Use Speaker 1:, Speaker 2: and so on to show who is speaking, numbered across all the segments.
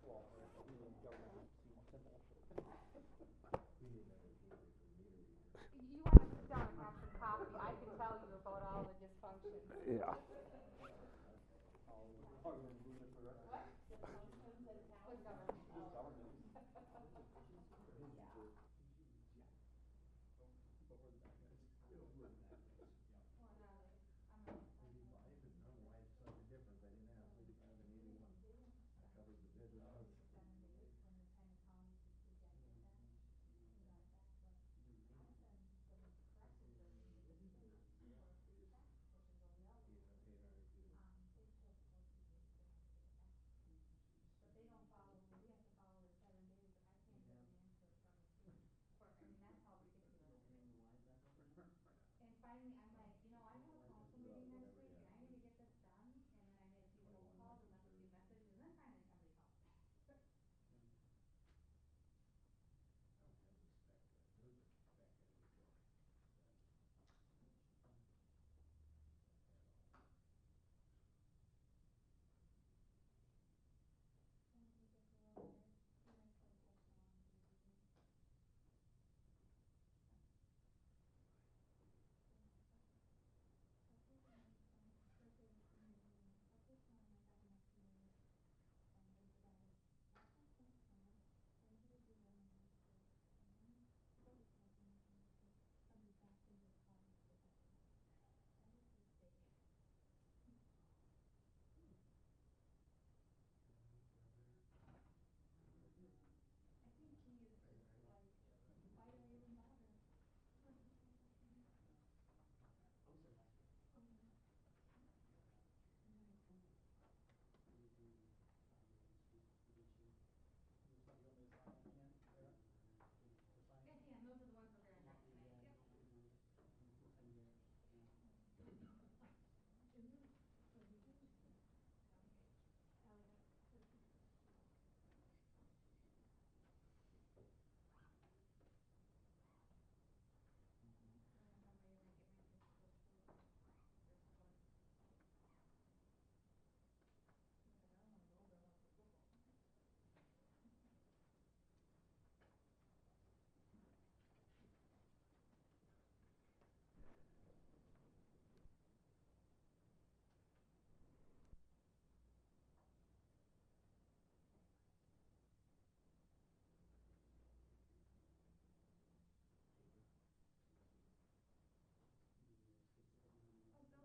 Speaker 1: You want to sit down and have some coffee, I can tell you about all the dysfunctions.
Speaker 2: Yeah.
Speaker 1: What? Dysfunctions with government. What are they? I'm not. But they don't follow, we have to follow the 7 days, I can't get an answer from the state court, I mean, that's how ridiculous it is. And finally, I'm like, I have a council meeting next week, and I need to get this done, and then I made a few phone calls and left a few messages, and then finally somebody called. I think he is just like, why do I even bother? At the end, those are the ones we're gonna drop tonight, yep.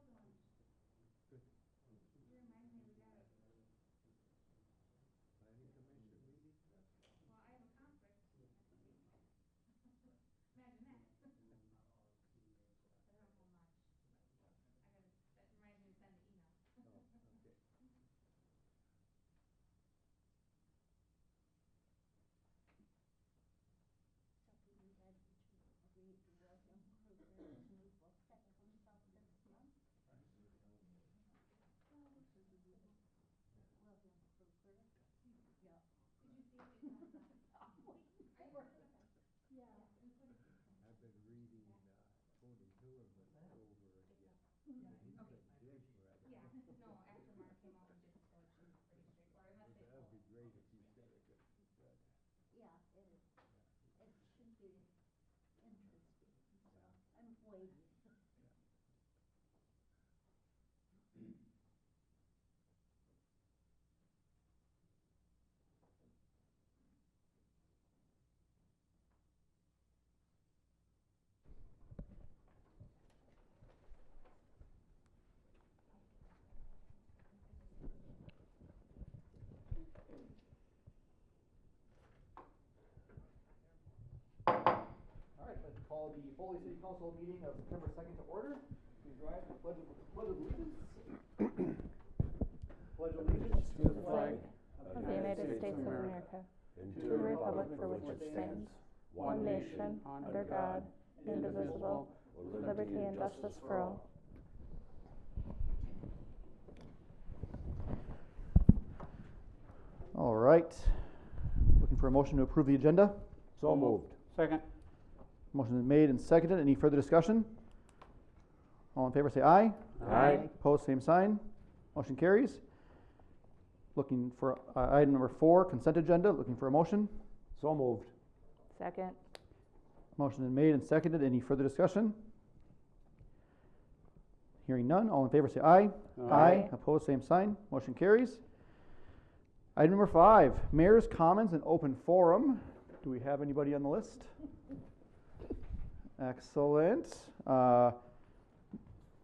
Speaker 1: Oh, Bill's on. He reminds me we gotta.
Speaker 2: Planning commission meeting?
Speaker 1: Well, I have a conflict next week. Imagine that. But I don't know much. That reminds me to send the email.
Speaker 2: Oh, okay.
Speaker 1: Did you see it? It's on the. Are you okay with that? Yeah. We put it.
Speaker 2: I've been reading Tony Hillerman over again.
Speaker 1: Yeah.
Speaker 2: And he's
Speaker 1: Okay.
Speaker 2: been big right.
Speaker 1: Yeah. No, after Mark came out, we just approached him pretty straightforward, unless they
Speaker 2: That
Speaker 1: pull
Speaker 2: would be
Speaker 1: it.
Speaker 2: great if he's got a good.
Speaker 3: Yeah, it is.
Speaker 2: Yeah.
Speaker 3: It should be interesting, so
Speaker 2: Yeah.
Speaker 3: I'm waiting.
Speaker 4: Alright, let's call the Foley City Council meeting of September 2nd to order. Please rise for the pledge of allegiance. Pledge allegiance to the flag
Speaker 5: of the United States of America, and to the republic for which it stands, one nation, under God, indivisible, with liberty and justice for all.
Speaker 4: All right. Looking for a motion to approve the agenda.
Speaker 2: So moved.
Speaker 5: Second.
Speaker 4: Motion is made and seconded. Any further discussion? All in favor say aye.
Speaker 2: Aye.
Speaker 4: Opposed, same sign. Motion carries. looking for, item number 4, consent agenda, looking for a motion.
Speaker 2: So moved.
Speaker 5: Second.
Speaker 4: Motion been made and seconded. Any further discussion? Hearing none. All in favor say aye.
Speaker 5: Aye.
Speaker 4: Opposed, same sign. Motion carries. Item number 5, mayor's comments and open forum. Do we have anybody on the list? Excellent.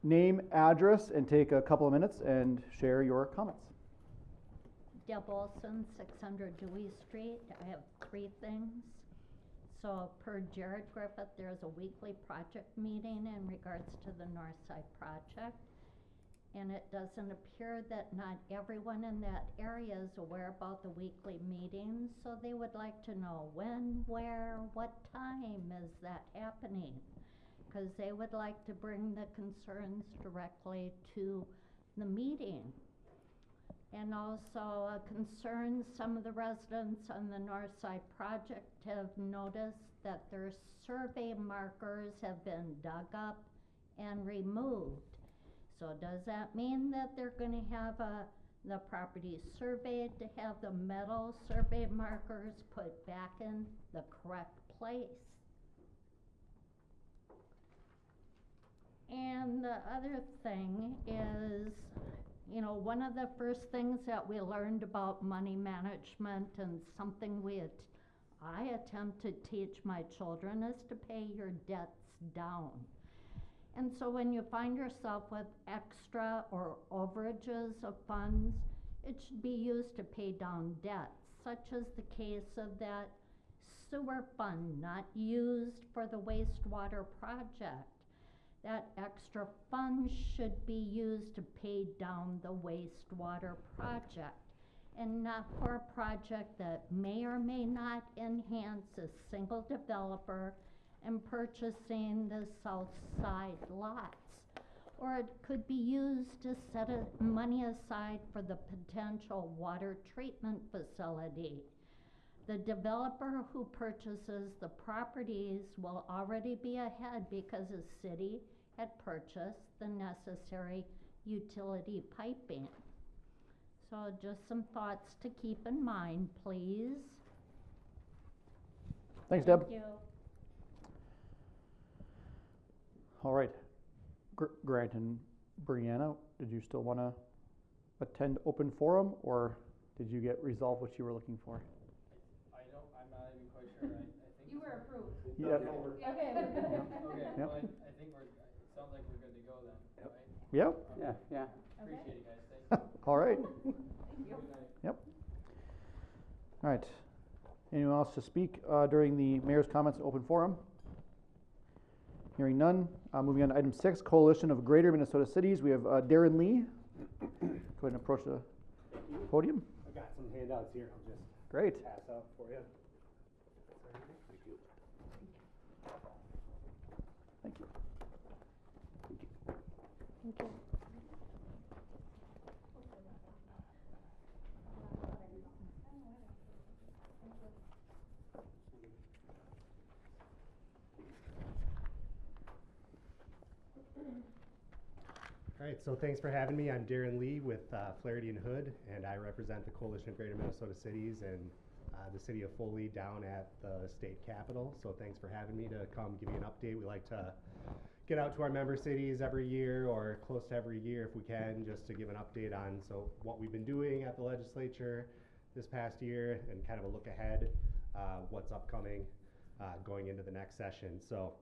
Speaker 4: Name, address, and take a couple of minutes and share your comments.
Speaker 3: Deb Olson, 600 Dewey Street. I have 3 things. So per Jared Griffith, there's a weekly project meeting in regards to the North Side project. And it doesn't appear that not everyone in that area is aware about the weekly meetings. So they would like to know when, where, what time is that happening? Because they would like to bring the concerns directly to the meeting. And also a concern, some of the residents on the North Side project have noticed that their survey markers have been dug up and removed. So does that mean that they're gonna have the property surveyed to have the metal survey markers put back in the correct place? And the other thing is, you know, one of the first things that we learned about money management and something I attempt to teach my children is to pay your debts down. And so when you find yourself with extra or overages of funds, it should be used to pay down debts, such as the case of that sewer fund not used for the wastewater project. That extra fund should be used to pay down the wastewater project and not for a project that may or may not enhance a single developer and purchasing the south side lots. Or it could be used to set money aside for the potential water treatment facility. The developer who purchases the properties will already be ahead because the city had purchased the necessary utility piping. So just some thoughts to keep in mind, please.
Speaker 4: Thanks, Deb.
Speaker 3: Thank you.
Speaker 4: All right. Grant and Brianna, did you still want to attend open forum, or did you get resolved what you were looking for?
Speaker 6: I'm not even quite sure. I think.
Speaker 1: You were approved.
Speaker 4: Yep.
Speaker 1: Okay.
Speaker 6: Okay,
Speaker 4: Yep.
Speaker 6: well, I think it sounds like we're good to go then, right?
Speaker 4: Yep.
Speaker 6: Okay.
Speaker 5: Yeah.
Speaker 6: Appreciate it, guys, thank you.
Speaker 4: All right.
Speaker 1: Thank you.
Speaker 6: Good night.
Speaker 4: Yep. All right. Anyone else to speak during the mayor's comments open forum? Hearing none. Moving on to item 6, Coalition of Greater Minnesota Cities. We have Darren Lee. Go ahead and approach the podium.
Speaker 7: I got some handouts here. I'll just
Speaker 4: Great.
Speaker 7: pass out for you.
Speaker 4: Thank you.
Speaker 5: Thank you.
Speaker 7: All right, so thanks for having me. I'm Darren Lee with Flaherty and Hood, and I represent the Coalition of Greater Minnesota Cities and the city of Foley down at the state capitol. So thanks for having me to come give you an update. We like to get out to our member cities every year or close to every year if we can, just to give an update on what we've been doing at the legislature this past year and kind of a look ahead, what's upcoming going into the next session. So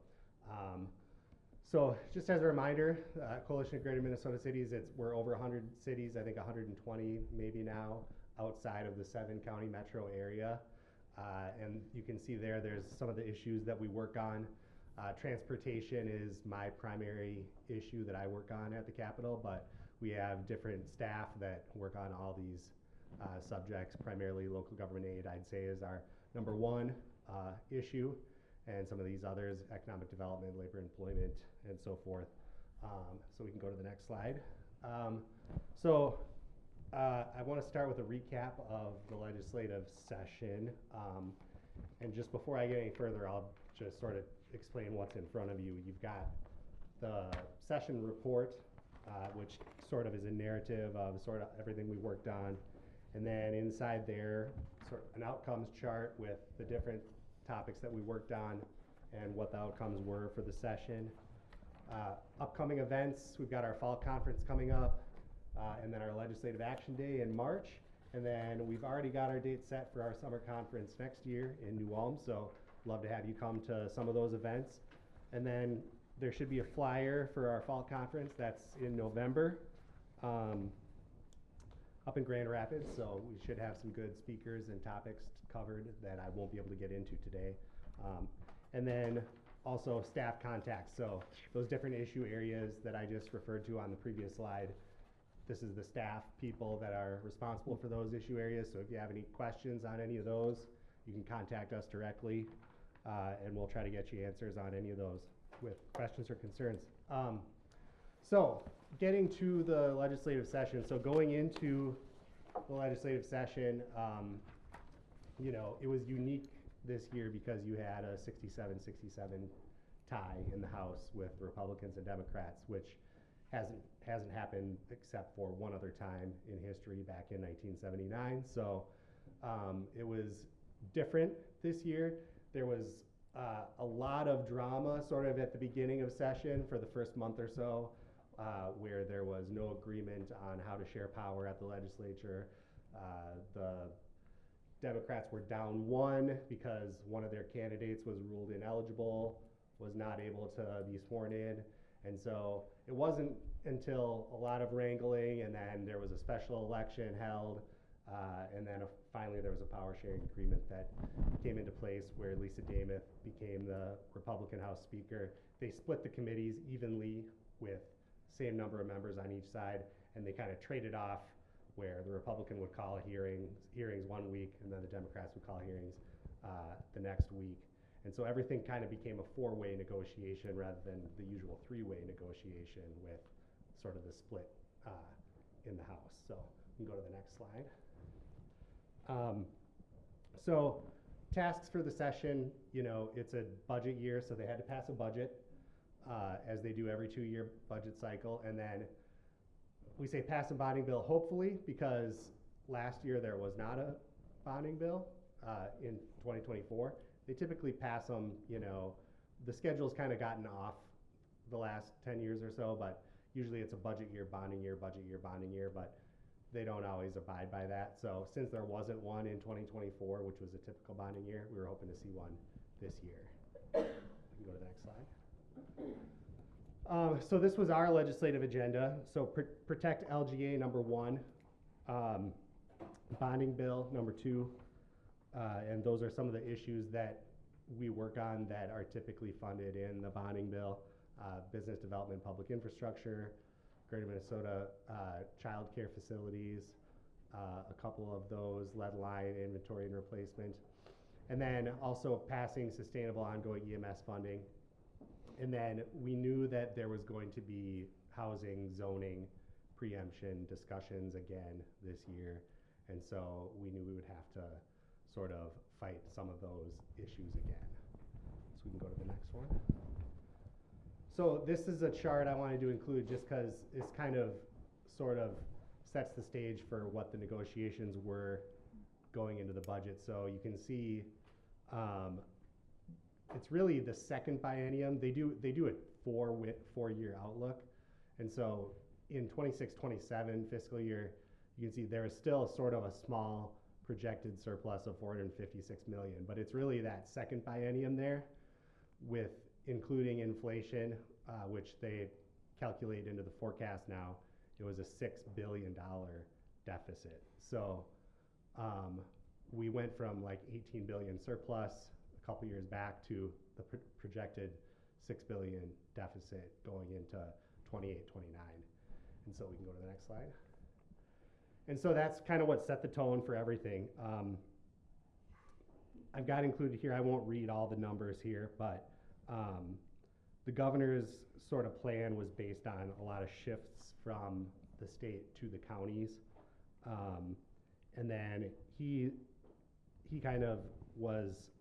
Speaker 7: just as a reminder, Coalition of Greater Minnesota Cities, we're over 100 cities, I think 120 maybe now, outside of the 7-county metro area. And you can see there's some of the issues that we work on. Transportation is my primary issue that I work on at the Capitol, but we have different staff that work on all these subjects. Primarily local government aid, I'd say, is our number one issue. And some of these others, economic development, labor employment, and so forth. So we can go to the next slide. I want to start with a recap of the legislative session. And just before I get any further, I'll just sort of explain what's in front of you. You've got the session report, which sort of is a narrative of sort of everything we worked on And then inside there, sort of an outcomes chart with the different topics that we worked on and what the outcomes were for the session. Upcoming events, we've got our fall conference coming up, and then our legislative action day in March. And then we've already got our date set for our summer conference next year in New Ulm, so love to have you come to some of those events. And then there should be a flyer for our fall conference that's in November, up in Grand Rapids, so we should have some good speakers and topics covered that I won't be able to get into today. And then also staff contacts, so those different issue areas that I just referred to on the previous slide, this is the staff people that are responsible for those issue areas, so if you have any questions on any of those, you can contact us directly, and we'll try to get you answers on any of those with questions or concerns. So getting to the legislative session, so going into the legislative session, you know, it was unique this year because you had a 67-67 tie in the House with Republicans and Democrats, which hasn't happened except for one other time in history back in 1979. So it was different this year. There was a lot of drama sort of at the beginning of session for the first month or so, where there was no agreement on how to share power at the legislature. The Democrats were down one because one of their candidates was ruled ineligible, was not able to be sworn in. And so it wasn't until a lot of wrangling, and then there was a special election held, and then finally there was a power sharing agreement that came into place where Lisa Dameth became the Republican House Speaker. They split the committees evenly with same number of members on each side, and they kind of traded off where the Republican would call hearings 1 week, and then the Democrats would call hearings the next week. And so everything kind of became a four-way negotiation rather than the usual three-way negotiation with sort of the split in the House. So we can go to the next slide. So tasks for the session, you know, it's a budget year, so they had to pass a budget as they do every 2-year budget cycle. And then we say pass a bonding bill, hopefully, because last year there was not a bonding bill in 2024. They typically pass them, you know, the schedule's kind of gotten off the last 10 years or so, but usually it's a budget year, bonding year, budget year, bonding year, but they don't always abide by that. So since there wasn't one in 2024, which was a typical bonding year, we were hoping to see one this year. We can go to the next slide. So this was our legislative agenda. So protect LGA number 1, bonding bill number 2, and those are some of the issues that we work on that are typically funded in the bonding bill. Business development, public infrastructure, Greater Minnesota child care facilities, a couple of those, lead line, inventory and replacement. And then also passing sustainable ongoing EMS funding. And then we knew that there was going to be housing zoning preemption discussions again this year. And so we knew we would have to sort of fight some of those issues again. So we can go to the next one. So this is a chart I wanted to include just because it's kind of sort of sets the stage for what the negotiations were going into the budget. So you can see it's really the second biennium. They do a 4-year outlook. And so in 26-27 fiscal year, you can see there is still sort of a small projected surplus of $456 million, but it's really that second biennium there with including inflation, which they calculate into the forecast now. It was a $6 billion deficit. So we went from like 18 billion surplus a couple years back to the projected $6 billion deficit going into 28, 29. And so we can go to the next slide. And so that's kind of what set the tone for everything. I've got included here, I won't read all the numbers here, but the governor's sort of plan was based on a lot of shifts from the state to the counties. And then he kind of was,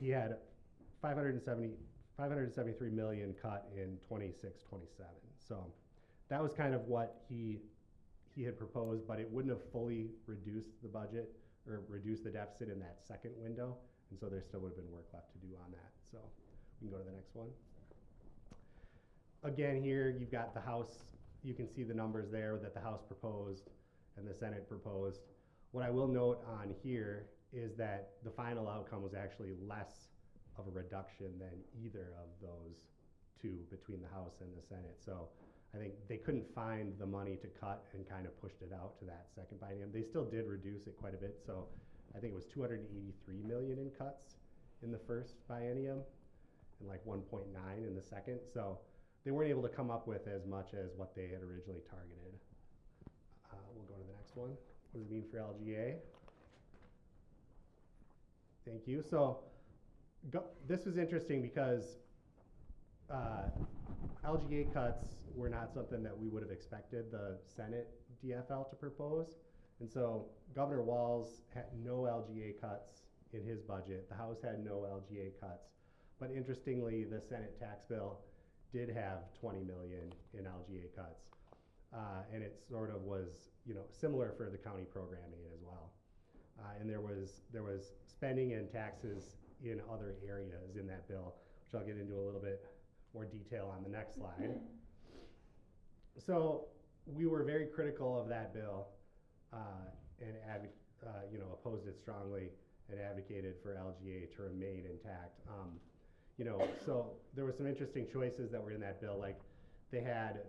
Speaker 7: he had 573 million cut in 26-27. So that was kind of what he he had proposed, but it wouldn't have fully reduced the budget or reduced the deficit in that second window. And so there still would have been work left to do on that. So we can go to the next one. Again, here you've got the House. You can see the numbers there that the House proposed and the Senate proposed. What I will note on here is that the final outcome was actually less of a reduction than either of those two between the House and the Senate. So I think they couldn't find the money to cut and kind of pushed it out to that second biennium. They still did reduce it quite a bit. So I think it was 283 million in cuts in the first biennium and like 1.9 in the second. So they weren't able to come up with as much as what they had originally targeted. We'll go to the next one. What does it mean for LGA? Thank you. So this was interesting because LGA cuts were not something that we would have expected the Senate DFL to propose. And so Governor Walz had no LGA cuts in his budget. The House had no LGA cuts. But interestingly, the Senate tax bill did have 20 million in LGA cuts. And it sort of was, similar for the county programming as well. And there was spending and taxes in other areas in that bill, which I'll get into a little bit more detail on the next slide. So we were very critical of that bill and opposed it strongly and advocated for LGA to remain intact. So there were some interesting choices that were in that bill, like they had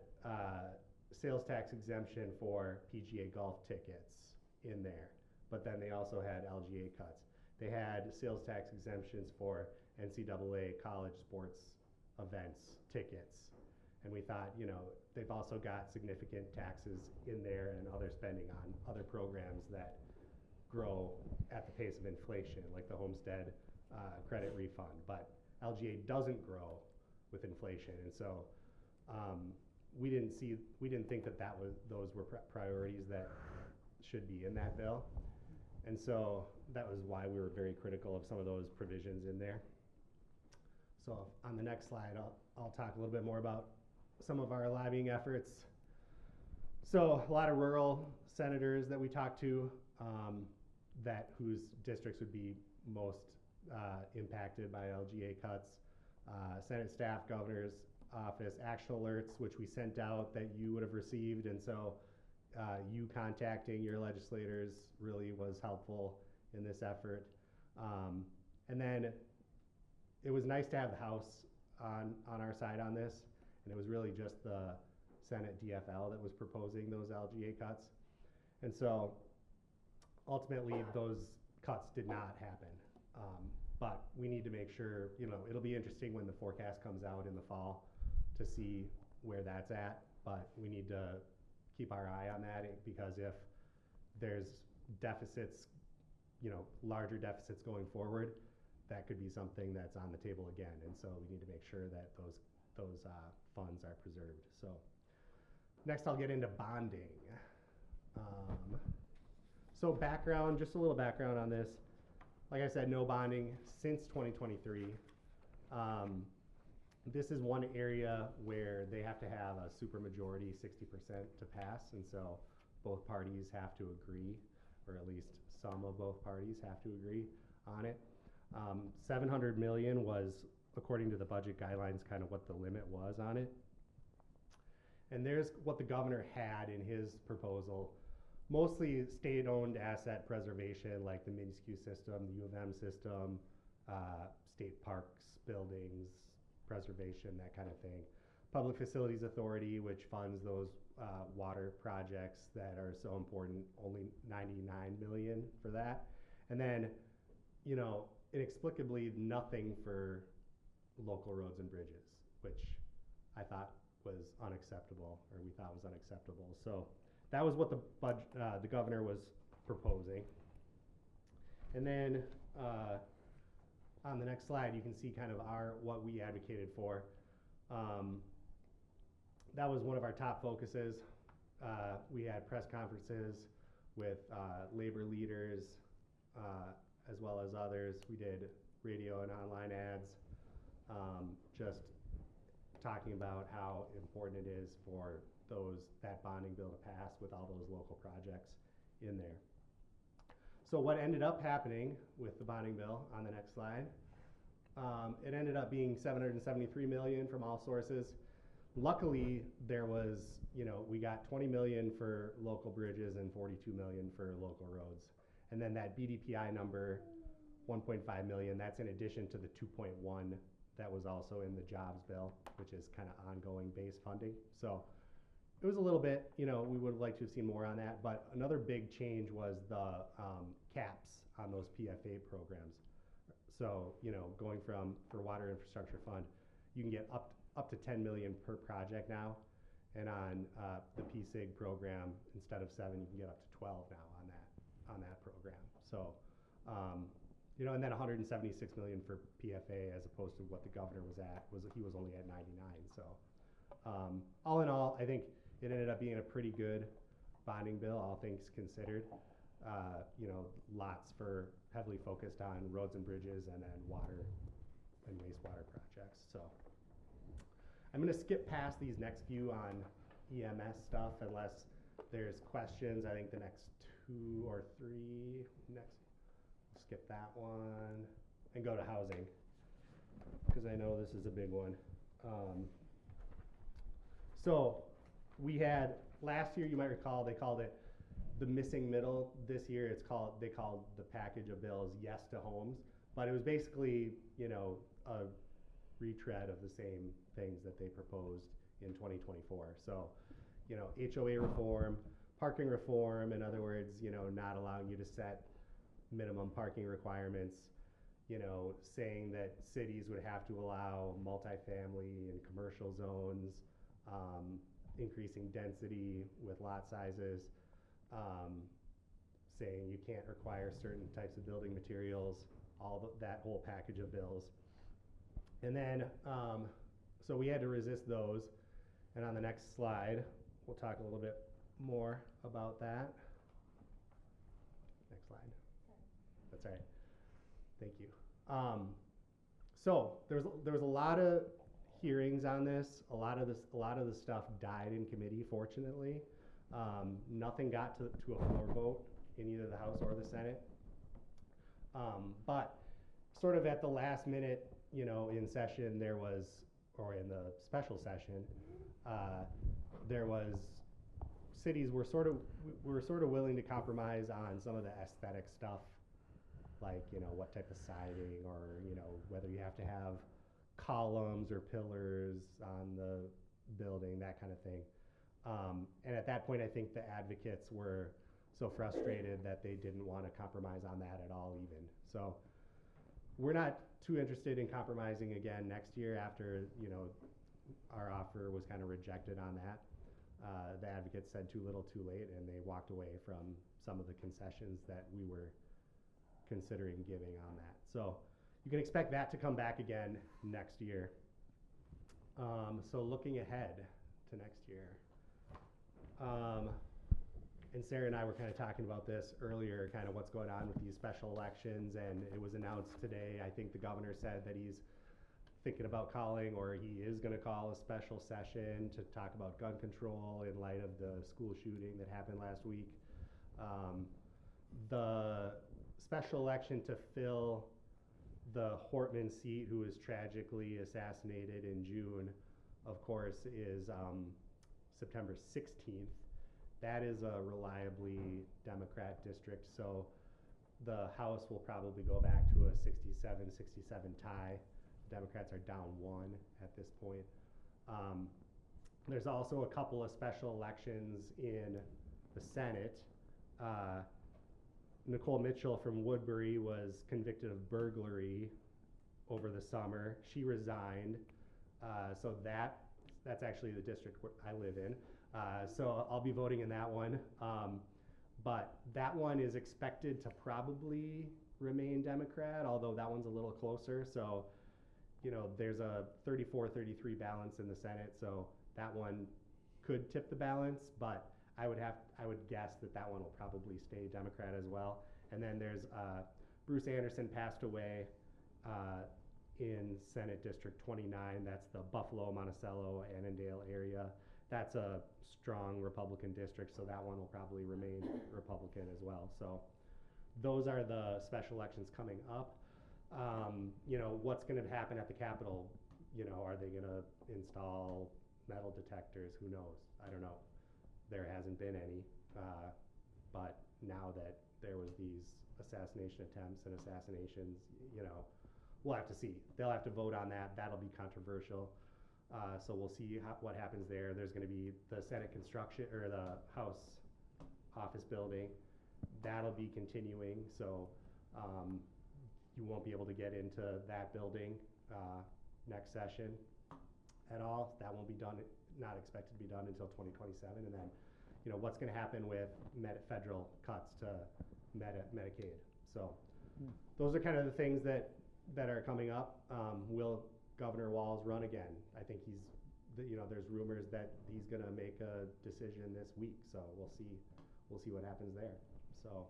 Speaker 7: sales tax exemption for PGA golf tickets in there, but then they also had LGA cuts. They had sales tax exemptions for NCAA college sports events tickets. And we thought, they've also got significant taxes in there and other spending on other programs that grow at the pace of inflation, like the homestead credit refund. But LGA doesn't grow with inflation. And so we didn't think that those were priorities that should be in that bill. And so that was why we were very critical of some of those provisions in there. So on the next slide, I'll talk a little bit more about some of our lobbying efforts. So a lot of rural senators that we talked to whose districts would be most impacted by LGA cuts. Senate staff, governor's office, action alerts, which we sent out that you would have received. And so you contacting your legislators really was helpful in this effort. And then it was nice to have the House on our side on this, and it was really just the Senate DFL that was proposing those LGA cuts. And so ultimately those cuts did not happen. But we need to make sure, it'll be interesting when the forecast comes out in the fall to see where that's at, but we need to keep our eye on that because if there's deficits, larger deficits going forward, that could be something that's on the table again. And so we need to make sure that those funds are preserved. So next I'll get into bonding. So background, just a little background on this. Like I said, no bonding since 2023. This is one area where they have to have a supermajority, 60% to pass, and so both parties have to agree, or at least some of both parties have to agree on it. 700 million was, according to the budget guidelines, kind of what the limit was on it. And there's what the governor had in his proposal. Mostly state-owned asset preservation, like the Miniscue system, the U of M system, state parks, buildings, preservation, that kind of thing. Public Facilities Authority, which funds those water projects that are so important, only 99 million for that. And then, inexplicably nothing for local roads and bridges, which I thought was unacceptable, or we thought was unacceptable. So that was what the governor was proposing. And then on the next slide, you can see kind of what we advocated for. That was one of our top focuses. We had press conferences with labor leaders as well as others. We did radio and online ads, just talking about how important it is for that bonding bill to pass with all those local projects in there. So what ended up happening with the bonding bill on the next slide, it ended up being 773 million from all sources. Luckily, there was, we got 20 million for local bridges and 42 million for local roads. And then that BDPI number, 1.5 million, that's in addition to the 2.1 that was also in the jobs bill, which is kind of ongoing base funding. So it was a little bit, we would have liked to have seen more on that, but another big change was the caps on those PFA programs. So, going from, for Water Infrastructure Fund, you can get up to 10 million per project now. And on the PSIG program, instead of 7, you can get up to 12 now on that program. So, and then 176 million for PFA as opposed to what the governor was at, he was only at 99. So, all in all, I think it ended up being a pretty good bonding bill, all things considered. Lots for heavily focused on roads and bridges and then water and wastewater projects. So I'm going to skip past these next few on EMS stuff unless there's questions. I think the next 2 or 3, we'll skip that one and go to housing because I know this is a big one. So we had last year, you might recall, they called it the missing middle. This year they called the package of bills Yes to Homes, but it was basically, a retread of the same things that they proposed in 2024. So, HOA reform, parking reform, in other words, not allowing you to set minimum parking requirements, saying that cities would have to allow multifamily and commercial zones, increasing density with lot sizes, saying you can't require certain types of building materials, that whole package of bills. And then, so we had to resist those. And on the next slide, we'll talk a little bit more about that. Next slide. That's all right. Thank you. So there was a lot of hearings on this. A lot of the stuff died in committee, fortunately. Nothing got to a floor vote in either the House or the Senate. But sort of at the last minute, in session or in the special session, cities were sort of willing to compromise on some of the aesthetic stuff, like, what type of siding or, whether you have to have columns or pillars on the building, that kind of thing. And at that point, I think the advocates were so frustrated that they didn't want to compromise on that at all even. So we're not too interested in compromising again next year after, our offer was kind of rejected on that. The advocates said too little too late, and they walked away from some of the concessions that we were considering giving on that. So you can expect that to come back again next year. So looking ahead to next year. And Sarah and I were kind of talking about this earlier, kind of what's going on with these special elections, and it was announced today. I think the governor said that he's thinking about calling, or he is going to call a special session to talk about gun control in light of the school shooting that happened last week. The special election to fill the Hortman seat, who was tragically assassinated in June, of course, is September 16th. That is a reliably Democrat district, so the House will probably go back to a 67-67 tie. Democrats are down 1 at this point. There's also a couple of special elections in the Senate. Nicole Mitchell from Woodbury was convicted of burglary over the summer. She resigned, so that's actually the district I live in. So I'll be voting in that one. But that one is expected to probably remain Democrat, although that one's a little closer. So, there's a 34-33 balance in the Senate, so that one could tip the balance, but I would guess that one will probably stay Democrat as well. And then there's Bruce Anderson passed away in Senate District 29. That's the Buffalo, Monticello, Annandale area. that's a strong Republican district, so that one will probably remain Republican as well. So those are the special elections coming up. What's going to happen at the Capitol? Are they going to install metal detectors? Who knows? I don't know. There hasn't been any, but now that there was these assassination attempts and assassinations, we'll have to see. They'll have to vote on that. That'll be controversial. So we'll see what happens there. There's going to be the Senate construction, or the House office building. That'll be continuing. So you won't be able to get into that building next session at all. That won't be done, not expected to be done until 2027. And then, what's going to happen with federal cuts to Medicaid. So those are kind of the things that are coming up. Will Governor Walz run again? I think there's rumors that he's going to make a decision this week. So we'll see what happens there. So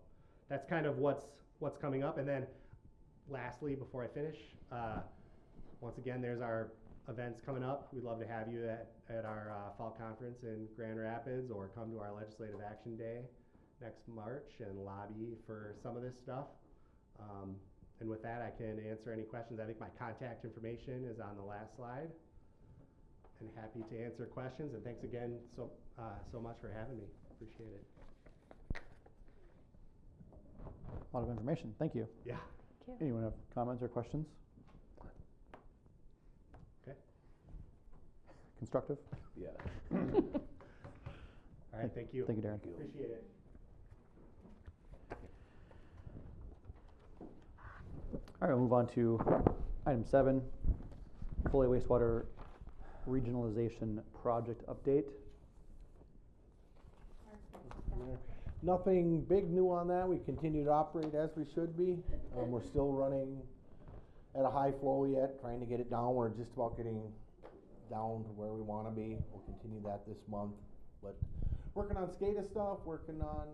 Speaker 7: that's kind of what's coming up. And then lastly, before I finish, once again, there's our events coming up. We'd love to have you at our fall conference in Grand Rapids, or come to our Legislative Action Day next March and lobby for some of this stuff. And with that, I can answer any questions. I think my contact information is on the last slide. And happy to answer questions. And thanks again so much for having me. Appreciate it.
Speaker 4: A lot of information. Thank you.
Speaker 7: Yeah.
Speaker 5: Thank you.
Speaker 4: Anyone have comments or questions?
Speaker 7: Okay.
Speaker 4: Constructive?
Speaker 2: Yeah.
Speaker 7: All right. Thank you.
Speaker 4: Thank you, Darren.
Speaker 7: Appreciate it.
Speaker 4: All right, we'll move on to item 7, Foley Wastewater Regionalization Project Update.
Speaker 2: Nothing big new on that. We continue to operate as we should be. We're still running at a high flow yet, trying to get it down. We're just about getting down to where we want to be. We'll continue that this month. But working on SCADA stuff, working on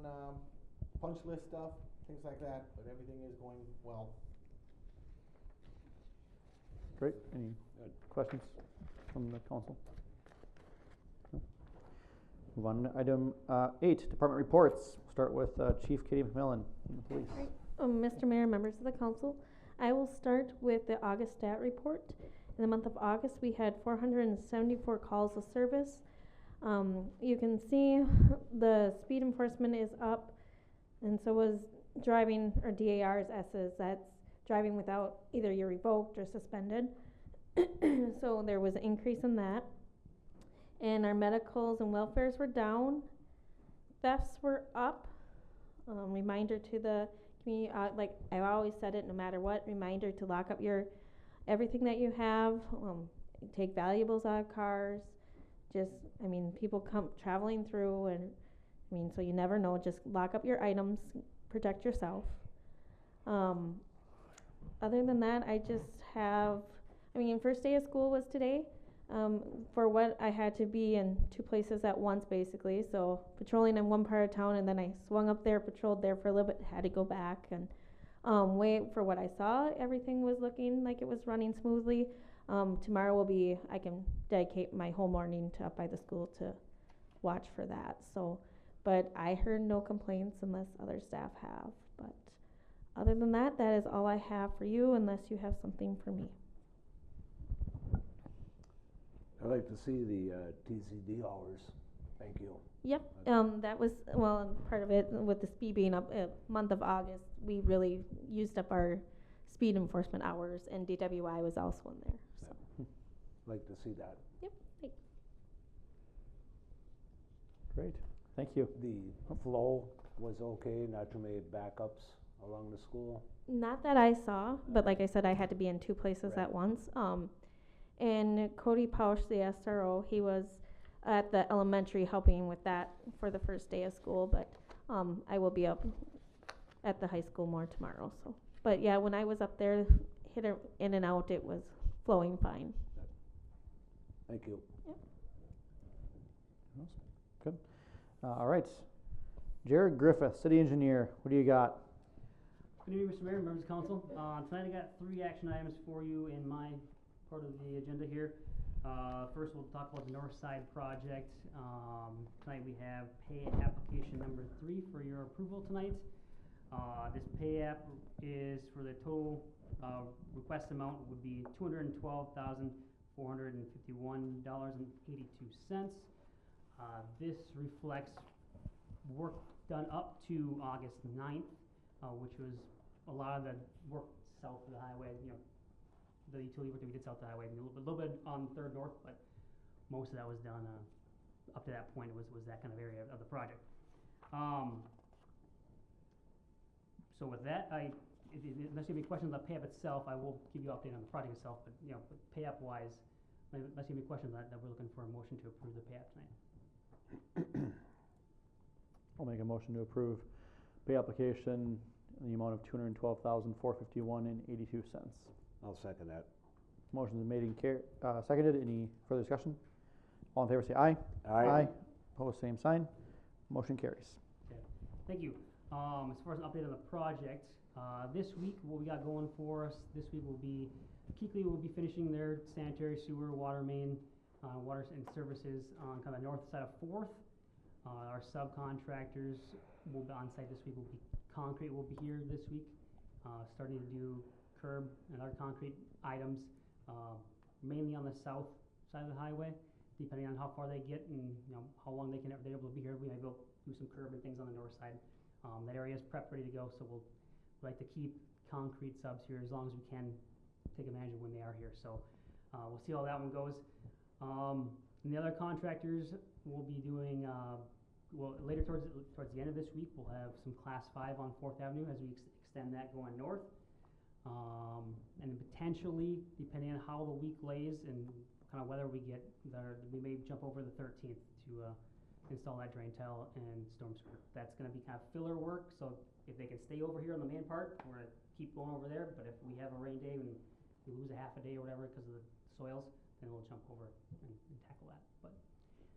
Speaker 2: punch list stuff, things like that. But everything is going well.
Speaker 4: Great. Any questions from the council? No? Move on to item 8, department reports. Start with Chief Katie McMillan from the police.
Speaker 5: Great. Mr. Mayor, members of the council, I will start with the August stat report. In the month of August, we had 474 calls of service. You can see the speed enforcement is up, and so was driving, or DARs, S's, that's driving without either you're revoked or suspended. So there was an increase in that. And our medicals and welfares were down. Thefts were up. Reminder to the community, like I've always said it, no matter what, reminder to lock up everything that you have, take valuables out of cars. People come traveling through, and so you never know, just lock up your items, protect yourself. Other than that, I just have, first day of school was today. For what I had to be in 2 places at once, basically. So patrolling in one part of town, and then I swung up there, patrolled there for a little bit, had to go back and wait for what I saw. Everything was looking like it was running smoothly. Tomorrow I can dedicate my whole morning to up by the school to watch for that. So, but I heard no complaints unless other staff have. But other than that, that is all I have for you, unless you have something for me.
Speaker 2: I'd like to see the TCD hours. Thank you.
Speaker 5: Yep, that was, part of it, with the speed being up, month of August, we really used up our speed enforcement hours, and DWI was also in there, so.
Speaker 2: Like to see that.
Speaker 5: Yep, thanks.
Speaker 4: Great. Thank you.
Speaker 2: The flow was okay, not too many backups along the school.
Speaker 5: Not that I saw, but like I said, I had to be in 2 places
Speaker 2: Right.
Speaker 5: at once. And Cody Pausch, the SRO, he was at the elementary helping with that for the first day of school, but I will be up at the high school more tomorrow. So, but yeah, when I was up there, in and out, it was flowing fine.
Speaker 2: Thank you.
Speaker 5: Yep.
Speaker 4: Good. All right. Jared Griffith, city engineer. What do you got?
Speaker 8: Good evening, Mr. Mayor, members of council. Tonight I got 3 action items for you in my part of the agenda here. First, we'll talk about the north side project. Tonight we have pay application number 3 for your approval tonight. This pay app is for the total request amount would be $212,451.82. This reflects work done up to August 9th, which was a lot of the work south of the highway, the utility work that we did south of the highway, a little bit on 3rd North, but most of that was done up to that point was that kind of area of the project. So with that, unless you have any questions on the pay app itself, I will give you an update on the project itself, but pay app wise, unless you have any questions on that, we're looking for a motion to approve the pay app tonight.
Speaker 4: I'll make a motion to approve pay application in the amount of $212,451.82.
Speaker 2: I'll second that.
Speaker 4: Motion's been made and seconded. Any further discussion? All in favor say aye.
Speaker 2: Aye.
Speaker 4: Opposed, same sign. Motion carries.
Speaker 8: Okay, thank you. As far as an update on the project, this week, what we got going for us, this week will be, Keekly will be finishing their sanitary sewer, water main, water and services on kind of the north side of 4th. Our subcontractors will be on site this week. Concrete will be here this week, starting to do curb and other concrete items, mainly on the south side of the highway, depending on how far they get and how long they're able to be here. We may go do some curb and things on the north side. That area is prepped, ready to go, so we'll like to keep concrete subs here as long as we can take advantage of when they are here. So we'll see how that one goes. And the other contractors will be doing, later towards the end of this week, we'll have some class 5 on 4th Avenue as we extend that going north. And potentially, depending on how the week lays and kind of weather we get, we may jump over the 13th to install that drain tile and storm sewer. That's going to be kind of filler work, so if they can stay over here on the main part, we're going to keep going over there, but if we have a rain day and we lose a half a day or whatever because of the soils, then we'll jump over and tackle that. But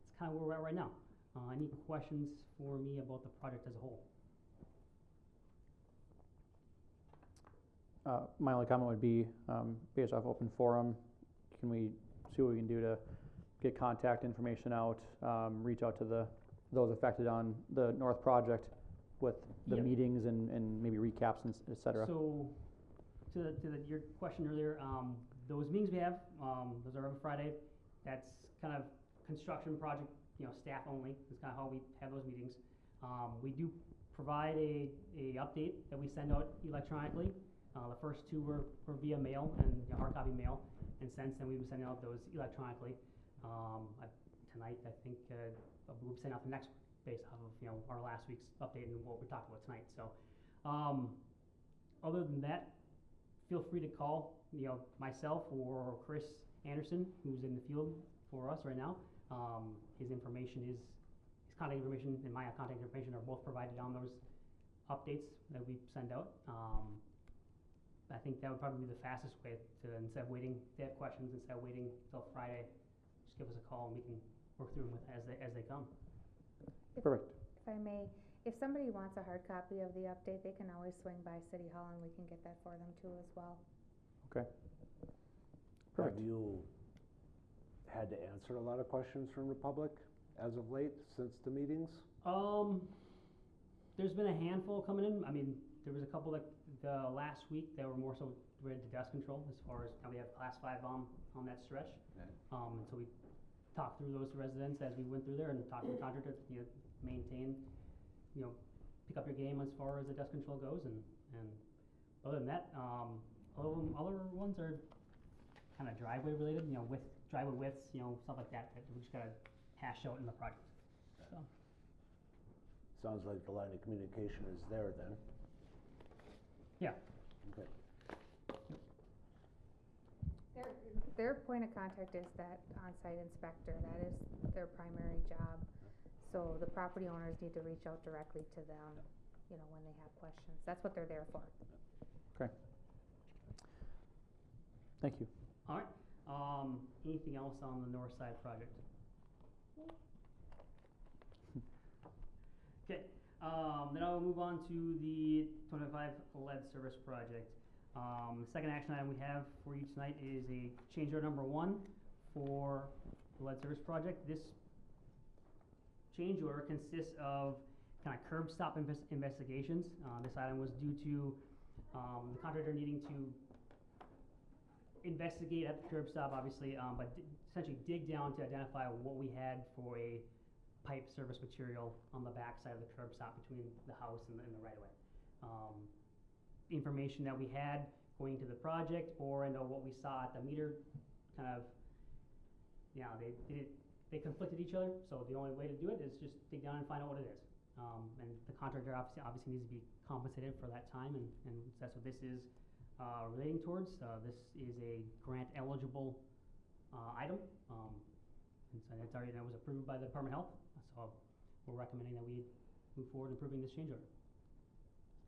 Speaker 8: it's kind of where we're at right now. Any questions for me about the project as a whole?
Speaker 4: My only comment would be, based off open forum, can we see what we can do to get contact information out, reach out to those affected on the North project with the
Speaker 8: Yep.
Speaker 4: meetings and maybe recaps and et cetera?
Speaker 8: So, to your question earlier, those meetings we have, those are every Friday. That's kind of construction project, staff only. That's kind of how we have those meetings. We do provide a update that we send out electronically. The first 2 were via mail and hard copy mail, and since then we've been sending out those electronically. Tonight, I think we'll send out the next based off of our last week's update and what we talked about tonight. So, other than that, feel free to call myself or Chris Anderson, who's in the field for us right now. His information his contact information and my contact information are both provided on those updates that we send out. I think that would probably be the fastest way to, instead of waiting, if they have questions, instead of waiting until Friday, just give us a call and we can work through them as they come.
Speaker 4: Perfect.
Speaker 1: If I may, if somebody wants a hard copy of the update, they can always swing by City Hall and we can get that for them too as well.
Speaker 4: Okay.
Speaker 2: Have
Speaker 4: Perfect.
Speaker 2: you had to answer a lot of questions from the public as of late since the meetings?
Speaker 8: There's been a handful coming in. I mean, there was a couple that the last week that were more so related to dust control, as far as we have class 5 on that stretch.
Speaker 2: Okay.
Speaker 8: And so we talked through those residents as we went through there and talked to the contractor, maintain, pick up your game as far as the dust control goes, and other than that, other ones are kind of driveway related, with driveway widths, stuff like that we just gotta hash out in the project. So.
Speaker 2: Sounds like the line of communication is there then.
Speaker 8: Yeah.
Speaker 2: Okay.
Speaker 1: Their point of contact is that on-site inspector. That is their primary job. So the property owners need to reach out directly to them, when they have questions. That's what they're there for.
Speaker 4: Okay. Thank you.
Speaker 8: All right. Anything else on the north side project? Okay. Then I will move on to the 25 lead service project. The second action item we have for you tonight is a change order number 1 for the lead service project. This change order consists of kind of curb stop investigations. This item was due to the contractor needing to investigate at the curb stop, obviously, but essentially dig down to identify what we had for a pipe service material on the back side of the curb stop between the house and the right of way. Information that we had going into the project, or I know what we saw at the meter, kind of, yeah, they conflicted each other. So the only way to do it is just dig down and find out what it is. And the contractor obviously needs to be compensated for that time, and that's what this is relating towards. This is a grant eligible item, and so it's already, that was approved by the Department of Health. So we're recommending that we move forward approving this change order.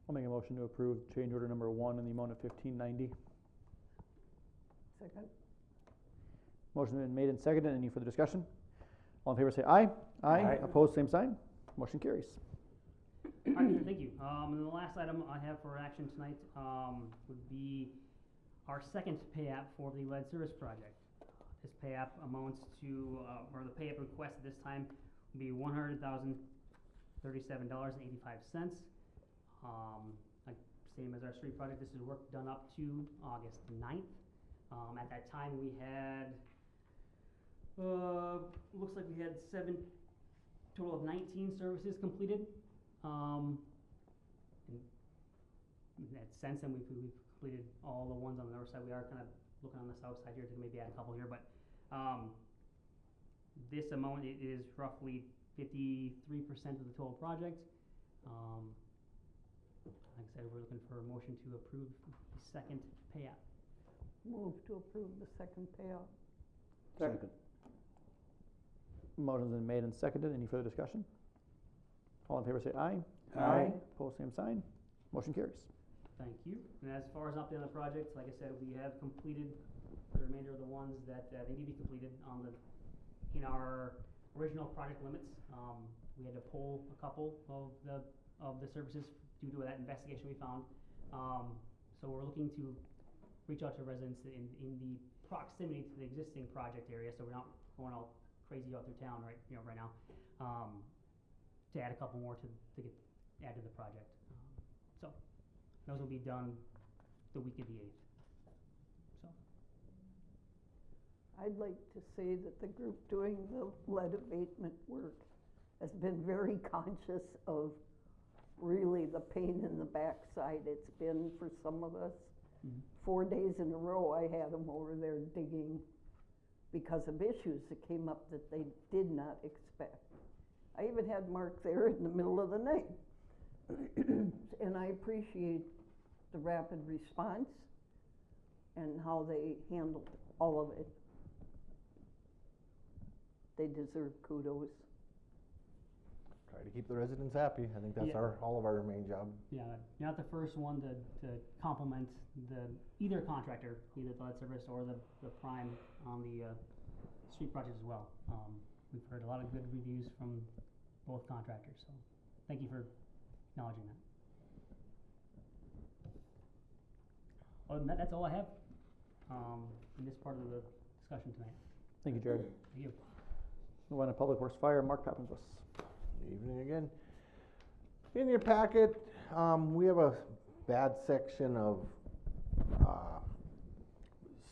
Speaker 4: I'll make a motion to approve change order number 1 in the amount of $1590.
Speaker 9: Second.
Speaker 4: Motion been made and seconded. Any further discussion? All in favor say aye.
Speaker 2: Aye.
Speaker 4: Opposed, same sign. Motion carries.
Speaker 8: All right, thank you. And the last item I have for action tonight would be our second pay app for the lead service project. This pay app amounts to, or the pay app request at this time would be $100,037.85. Like same as our street project, this is work done up to August 9th. At that time we had, looks like we had total of 19 services completed. And since then we've completed all the ones on the north side. We are kind of looking on the south side here to maybe add a couple here, but this amount is roughly 53% of the total project. Like I said, we're looking for a motion to approve the second pay app.
Speaker 9: Move to approve the second payout.
Speaker 2: Second.
Speaker 4: Motion's been made and seconded. Any further discussion? All in favor say aye.
Speaker 2: Aye.
Speaker 4: Opposed, same sign. Motion carries.
Speaker 8: Thank you. And as far as update on the project, like I said, we have completed the remainder of the ones that they need to be completed on in our original project limits. We had to pull a couple of the services due to that investigation we found. So we're looking to reach out to residents in the proximity to the existing project area, so we're not going all crazy out through town right now. To add a couple more to get add to the project. So those will be done the week of the 8th. So
Speaker 9: I'd like to say that the group doing the lead abatement work has been very conscious of really the pain in the backside it's been for some of us. 4 days in a row I had them over there digging because of issues that came up that they did not expect. I even had Mark there in the middle of the night. And I appreciate the rapid response and how they handled all of it. They deserve kudos.
Speaker 2: Try to keep the residents happy. I think that's
Speaker 8: Yeah.
Speaker 2: all of our main job.
Speaker 8: yeah, you're not the first one to compliment either contractor, either the lead service or the prime on the street project as well. We've heard a lot of good reviews from both contractors, so thank you for acknowledging that. Other than that, that's all I have in this part of the discussion tonight.
Speaker 4: Thank you, Jared.
Speaker 8: Thank you.
Speaker 4: Move on to Public Works Fire. Mark Pappenfuss.
Speaker 2: Evening again. In your packet, we have a bad section of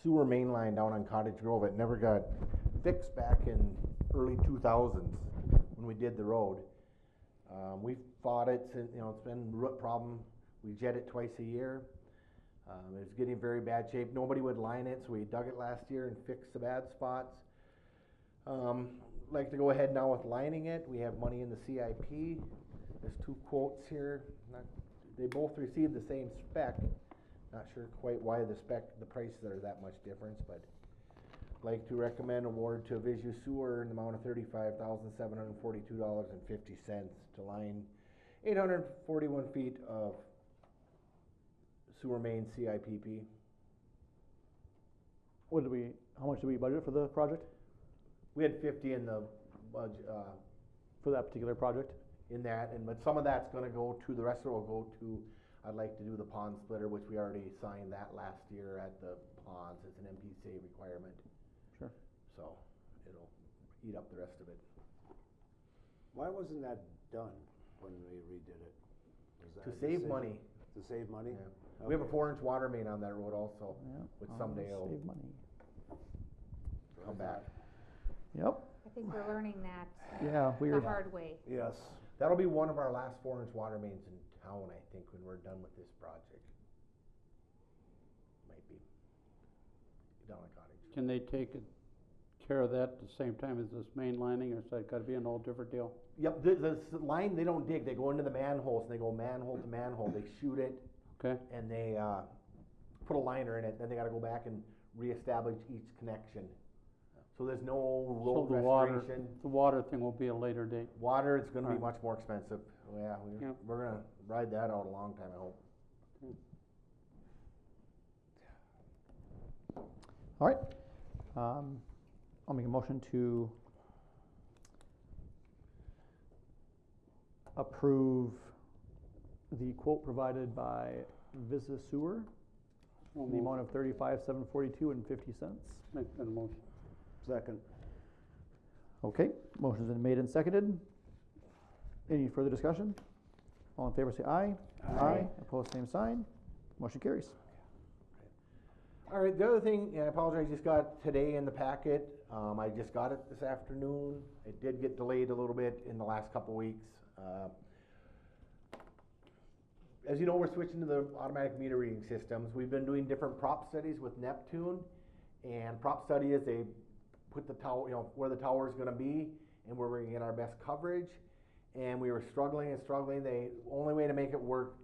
Speaker 2: sewer main line down on Cottage Grove. It never got fixed back in early 2000s when we did the road. We've fought it since, it's been a root problem. We jet it twice a year. It's getting in very bad shape. Nobody would line it, so we dug it last year and fixed the bad spots. Like to go ahead now with lining it. We have money in the CIP. There's 2 quotes here. They both received the same spec. Not sure quite why the prices are that much difference, but like to recommend award to Visu Sewer in the amount of $35,742.50 to line 841 feet of sewer main CIPP.
Speaker 4: How much did we budget for the project?
Speaker 2: We had 50 in the budget,
Speaker 4: For that particular project?
Speaker 2: in that, but some of that's gonna go to, the rest of it will go to, I'd like to do the pond splitter, which we already signed that last year at the ponds. It's an MPCA requirement.
Speaker 4: Sure.
Speaker 2: so it'll eat up the rest of it.
Speaker 10: Why wasn't that done when we redid it? Was that
Speaker 2: To
Speaker 10: a
Speaker 2: save
Speaker 10: decision?
Speaker 2: money.
Speaker 10: To save money?
Speaker 2: Yeah. We have a 4-inch water main on that road also,
Speaker 4: Yeah.
Speaker 2: which someday it'll
Speaker 4: Save money.
Speaker 2: come back.
Speaker 4: Yep,
Speaker 1: I think we're learning that
Speaker 4: yeah,
Speaker 1: the
Speaker 4: we're,
Speaker 1: hard way.
Speaker 10: Yes.
Speaker 2: That'll be one of our last 4-inch water mains in town, I think, when we're done with this project. Might be. Down at Cottage.
Speaker 11: Can they take care of that at the same time as this main lining, or is that gotta be an all different deal?
Speaker 2: Yep, the line, they don't dig, they go into the manholes, and they go manhole to manhole, they shoot it,
Speaker 11: Okay,
Speaker 2: and they, put a liner in it, then they gotta go back and reestablish each connection. So there's no
Speaker 11: so
Speaker 2: road restoration.
Speaker 11: the water thing will be a later date.
Speaker 2: Water, it's gonna be
Speaker 11: Alright.
Speaker 2: much more expensive, yeah,
Speaker 11: Yep.
Speaker 2: we're gonna ride that out a long time, I hope.
Speaker 4: all right. I'll make a motion to approve the quote provided by Visa Sewer,
Speaker 11: So
Speaker 4: in the amount of $35,742.50.
Speaker 11: Make that a motion.
Speaker 10: Second.
Speaker 4: Okay, motion's been made and seconded. Any further discussion? All in favor say aye.
Speaker 10: Aye.
Speaker 4: Opposed, same sign. Motion carries.
Speaker 2: All right, the other thing, and I apologize, I just got today in the packet, I just got it this afternoon. It did get delayed a little bit in the last couple weeks. As you know, we're switching to the automatic meter reading systems. We've been doing different prop studies with Neptune, and prop study is they put the tower, you know, where the tower is gonna be and where we're gonna get our best coverage. And we were struggling and struggling. The only way to make it work,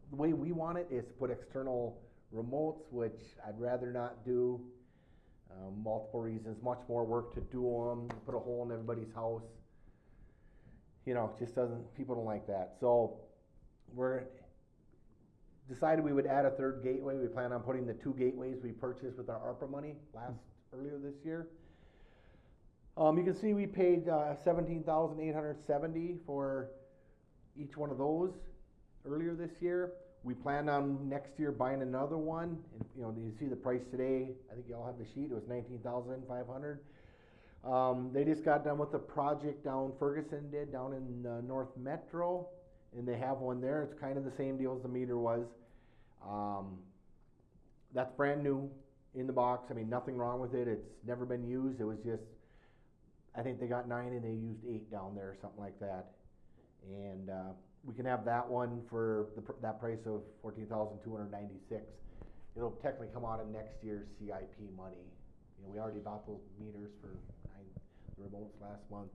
Speaker 2: the way we want it, is to put external remotes, which I'd rather not do. Multiple reasons, much more work to do them, put a hole in everybody's house. You know, it just doesn't, people don't like that. So we're decided we would add a third gateway. We plan on putting the 2 gateways we purchased with our ARPA money earlier this year. You can see we paid $17,870 for each one of those earlier this year. We plan on next year buying another one, and you know, you see the price today, I think you all have the sheet, it was $19,500. They just got done with the project down, Ferguson did, down in North Metro, and they have one there. It's kind of the same deal as the meter was. That's brand new in the box. I mean, nothing wrong with it. It's never been used. It was just, I think they got 9 and they used 8 down there or something like that. And we can have that one for that price of $14,296. It'll technically come out of next year's CIP money. You know, we already bought those meters for the remotes last month.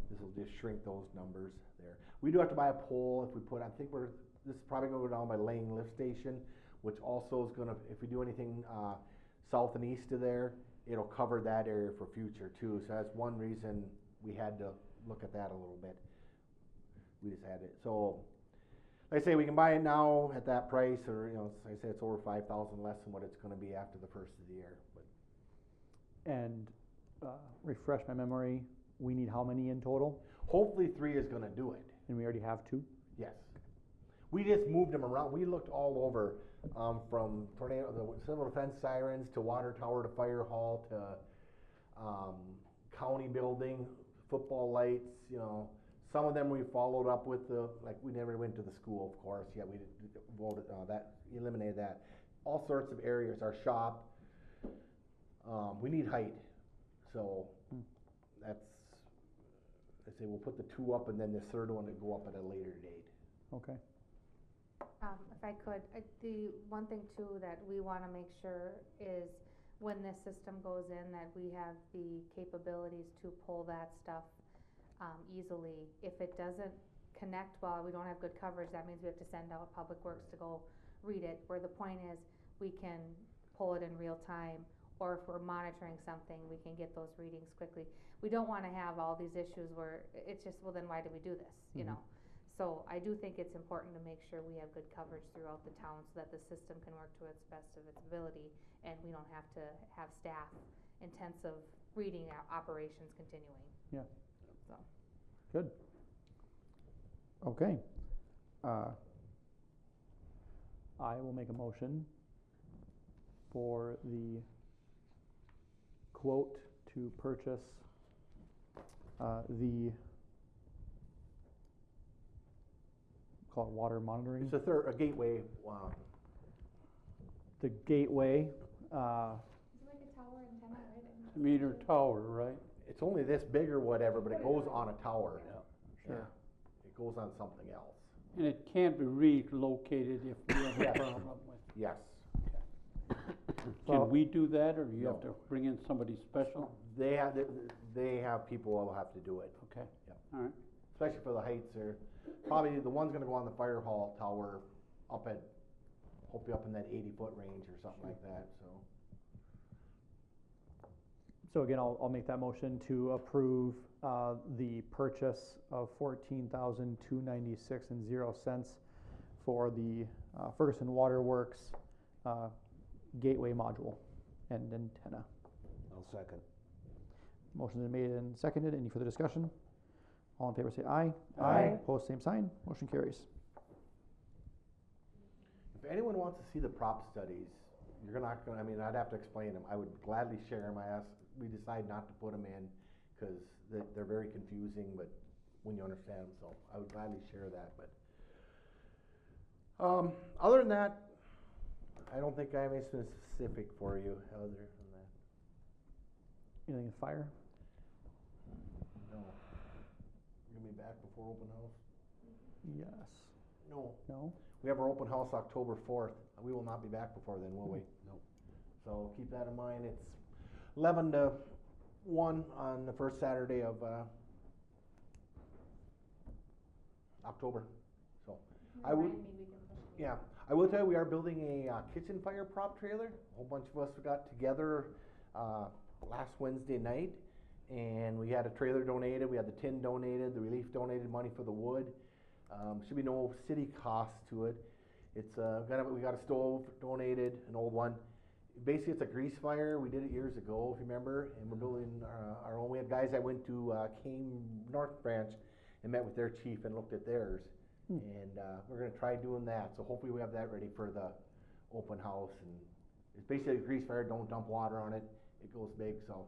Speaker 2: This will just shrink those numbers there. We do have to buy a pole if we put, I think this is probably gonna go down by Lang Lift Station, which also is gonna, if we do anything south and east of there, it'll cover that area for future too. So that's one reason we had to look at that a little bit. We just had it. So, like I say, we can buy it now at that price, or, you know, like I said, it's over 5,000 less than what it's gonna be after the first of the year. But
Speaker 4: And refresh my memory, we need how many in total?
Speaker 2: hopefully 3 is gonna do it.
Speaker 4: And we already have 2?
Speaker 2: Yes. We just moved them around. We looked all over, from tornado, the civil defense sirens to water tower to fire hall to county building, football lights, you know. Some of them we followed up with like we never went to the school, of course. Yeah, we voted that, eliminated that. All sorts of areas, our shop. We need height, so that's, I say we'll put the 2 up and then this third one to go up at a later date.
Speaker 4: Okay.
Speaker 1: If I could, the one thing too that we wanna make sure is when this system goes in, that we have the capabilities to pull that stuff easily. If it doesn't connect well, we don't have good coverage, that means we have to send out Public Works to go read it, where the point is, we can pull it in real time, or if we're monitoring something, we can get those readings quickly. We don't wanna have all these issues where it's just, well, then why do we do this, you know? So I do think it's important to make sure we have good coverage throughout the town so that the system can work to its best of its ability, and we don't have to have staff intensive reading operations continuing.
Speaker 4: Yeah.
Speaker 1: So.
Speaker 4: Good. Okay. I will make a motion for the quote to purchase call it water monitoring,
Speaker 2: It's a gateway,
Speaker 4: the gateway.
Speaker 1: Is it like a tower antenna, right?
Speaker 11: Meter tower, right?
Speaker 2: it's only this big or whatever, but it goes on a tower.
Speaker 4: Sure.
Speaker 2: Yeah. It goes on something else.
Speaker 11: And it can't be relocated if we have a
Speaker 2: Yes.
Speaker 11: problem with.
Speaker 2: Yes.
Speaker 4: Well-
Speaker 11: Can we do that, or do you have
Speaker 2: No.
Speaker 11: to bring in somebody special?
Speaker 2: They have people who will have to do it,
Speaker 11: Okay.
Speaker 2: Yep.
Speaker 11: All right.
Speaker 2: especially for the heights there. Probably the one's gonna go on the fire hall tower up at, hopefully up in that 80-foot range or something like that, so.
Speaker 4: So again, I'll make that motion to approve the purchase of $14,296.00 for the Ferguson Waterworks gateway module and antenna.
Speaker 10: I'll second.
Speaker 4: Motion's been made and seconded. Any further discussion? All in favor say aye.
Speaker 9: Aye.
Speaker 4: Opposed, same sign. Motion carries.
Speaker 2: If anyone wants to see the prop studies, you're not gonna, I mean, I'd have to explain them. I would gladly share them. We decided not to put them in because they're very confusing, but when you understand them, so I would gladly share that, but. Other than that, I don't think I have anything specific for you other than that.
Speaker 4: Anything in fire?
Speaker 2: No. You're gonna be back before open house?
Speaker 4: Yes.
Speaker 2: No.
Speaker 4: No?
Speaker 2: We have our open house October 4th. We will not be back before then, will we?
Speaker 10: No.
Speaker 2: So keep that in mind. It's 11 to 1 on the first Saturday of October. So I would,
Speaker 1: Remind me, we can push it.
Speaker 2: yeah, I will tell you, we are building a kitchen fire prop trailer. A whole bunch of us got together last Wednesday night, and we had a trailer donated, we had the tin donated, the relief donated money for the wood. Should be no city cost to it. It's we got a stove donated, an old one. Basically, it's a grease fire. We did it years ago, if you remember, and we're building our own. We had guys that went to Kane North Branch and met with their chief and looked at theirs. And we're gonna try doing that, so hopefully we have that ready for the open house. And it's basically a grease fire, don't dump water on it, it goes big, so.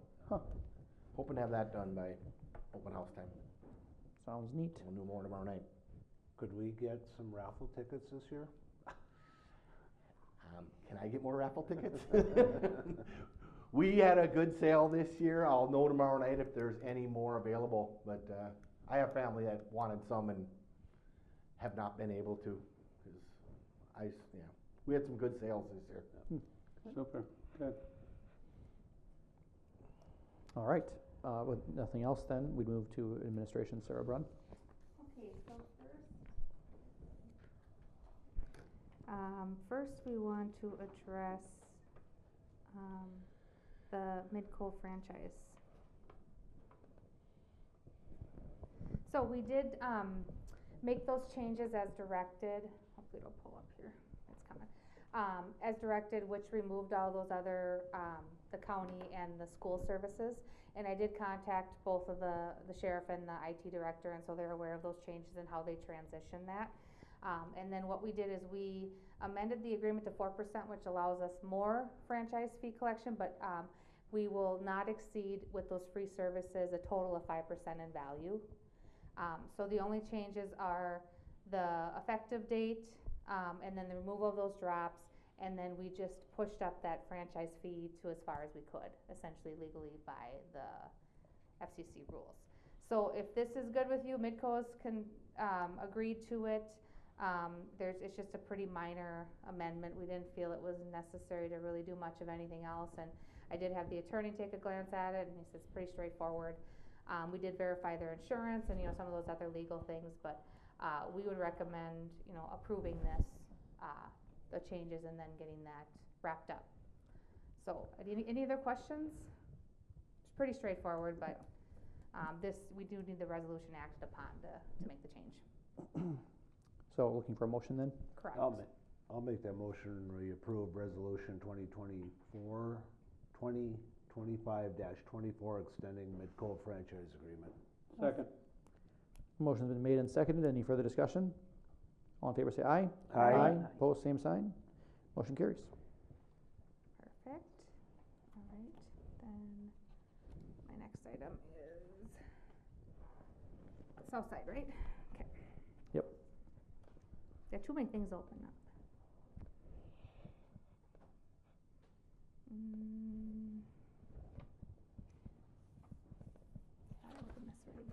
Speaker 2: Hoping to have that done by open house time.
Speaker 4: Sounds neat.
Speaker 2: We'll do more tomorrow night.
Speaker 10: Could we get some raffle tickets this year?
Speaker 2: Can I get more raffle tickets? We had a good sale this year, I'll know tomorrow night if there's any more available, but I have family that wanted some and have not been able to, because we had some good sales this year.
Speaker 11: Super, good.
Speaker 4: All right. With nothing else then, we'd move to administration. Sarah Brunn.
Speaker 1: Okay, so first we want to address, the Midco franchise. So we did, make those changes as directed, hopefully it'll pull up here, it's coming. As directed, which removed all those other, the county and the school services. And I did contact both of the sheriff and the IT director, and so they're aware of those changes and how they transition that. And then what we did is we amended the agreement to 4%, which allows us more franchise fee collection, but, we will not exceed with those free services a total of 5% in value. So the only changes are the effective date, and then the removal of those drops, and then we just pushed up that franchise fee to as far as we could, essentially legally by the FCC rules. So if this is good with you, Midco's can, agree to it. It's just a pretty minor amendment. We didn't feel it was necessary to really do much of anything else, and I did have the attorney take a glance at it, and he says it's pretty straightforward. We did verify their insurance and, some of those other legal things, but, we would recommend, approving this, the changes and then getting that wrapped up. So, any other questions? It's pretty straightforward, but, we do need the resolution acted upon to make the change.
Speaker 4: So looking for a motion then?
Speaker 1: Correct.
Speaker 10: I'll make that motion, we approve resolution 2025-24, extending Midco franchise agreement.
Speaker 11: Second.
Speaker 4: Motion's been made and seconded. Any further discussion? All in favor say aye.
Speaker 10: Aye.
Speaker 4: Opposed, same sign. Motion carries.
Speaker 1: Perfect. All right, then item is south side, right? Okay.
Speaker 4: Yep.
Speaker 1: There are too many things open up. I opened this already,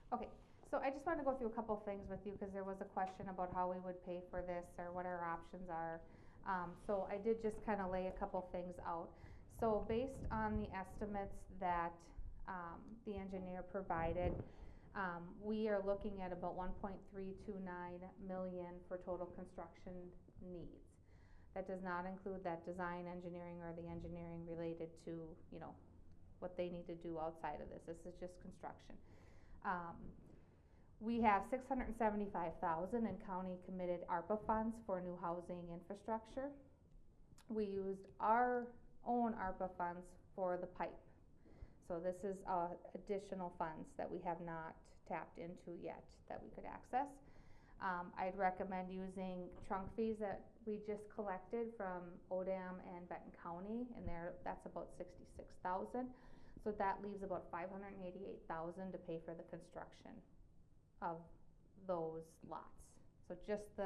Speaker 1: but- Okay, so I just wanted to go through a couple things with you, because there was a question about how we would pay for this, or what our options are. So I did just kind of lay a couple things out. So based on the estimates that, the engineer provided, we are looking at about 1.329 million for total construction needs. That does not include that design engineering or the engineering related to, you know, what they need to do outside of this. This is just construction. We have 675,000 in county committed ARPA funds for new housing infrastructure. We used our own ARPA funds for the pipe. So this is additional funds that we have not tapped into yet that we could access. I'd recommend using trunk fees that we just collected from ODAM and Benton County, and that's about 66,000. So that leaves about 588,000 to pay for the construction of those lots. So just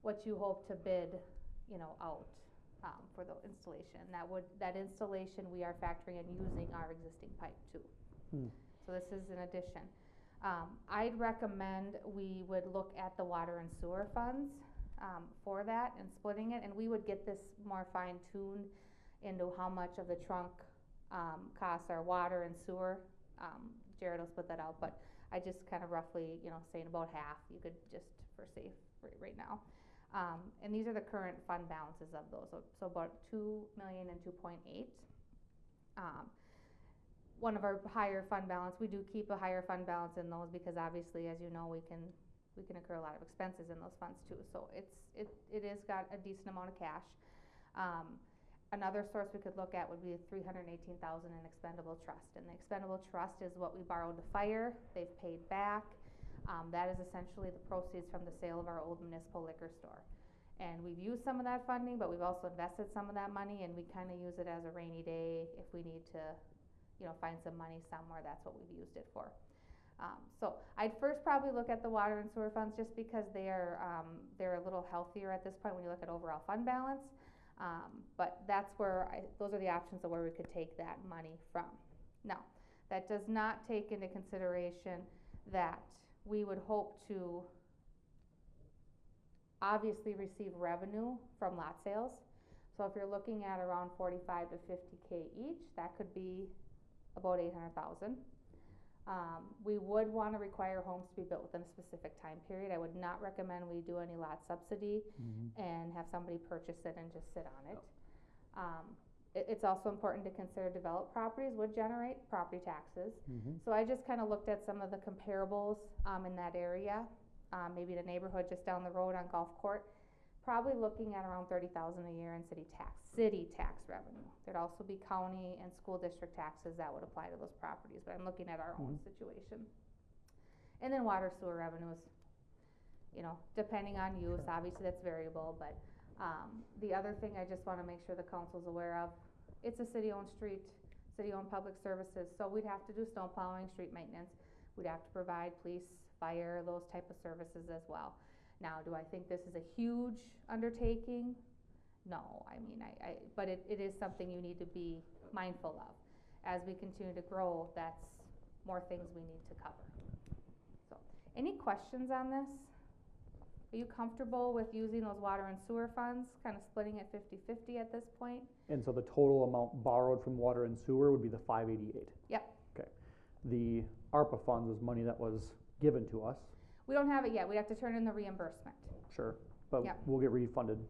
Speaker 1: what you hope to bid, you know, out for the installation. That installation, we are factoring in using our existing pipe too. So this is an addition. I'd recommend we would look at the water and sewer funds for that and splitting it, and we would get this more fine-tuned into how much of the trunk costs are water and sewer. Jared will split that out, but I just kind of roughly, you know, saying about half, you could just for safe right now. And these are the current fund balances of those, so about 2 million and 2.8. One of our higher fund balance, we do keep a higher fund balance in those, because obviously, as you know, we can incur a lot of expenses in those funds too. So it is got a decent amount of cash. Another source we could look at would be 318,000 in expendable trust, and the expendable trust is what we borrowed to fire. They've paid back. That is essentially the proceeds from the sale of our old municipal liquor store. And we've used some of that funding, but we've also invested some of that money, and we kind of use it as a rainy day if we need to, you know, find some money somewhere. That's what we've used it for. So I'd first probably look at the water and sewer funds, just because they're a little healthier at this point when you look at overall fund balance. But that's where those are the options of where we could take that money from. Now, that does not take into consideration that we would hope to obviously receive revenue from lot sales. So if you're looking at around 45 to 50K each, that could be about 800,000. We would want to require homes to be built within a specific time period. I would not recommend we do any lot subsidy and have somebody purchase it and just sit on it. It's also important to consider developed properties would generate property taxes. So I just kind of looked at some of the comparables in that area. Maybe the neighborhood just down the road on Golf Court, probably looking at around 30,000 a year in city tax revenue. There'd also be county and school district taxes that would apply to those properties, but I'm looking at our own situation. And then water sewer revenues, you know, depending on use, obviously that's variable, but the other thing I just want to make sure the council's aware of, it's a city-owned street, city-owned public services, so we'd have to do snow plowing, street maintenance, we'd have to provide police, fire, those type of services as well. Now, do I think this is a huge undertaking? No, I mean, but it is something you need to be mindful of. As we continue to grow, that's more things we need to cover. So, any questions on this? Are you comfortable with using those water and sewer funds, kind of splitting it 50-50 at this point?
Speaker 4: And so the total amount borrowed from water and sewer would be the 588?
Speaker 1: Yep.
Speaker 4: Okay. The ARPA funds is money that was given to us.
Speaker 1: We don't have it yet. We have to turn in the reimbursement.
Speaker 4: Sure, but
Speaker 1: Yep.
Speaker 4: we'll get refunded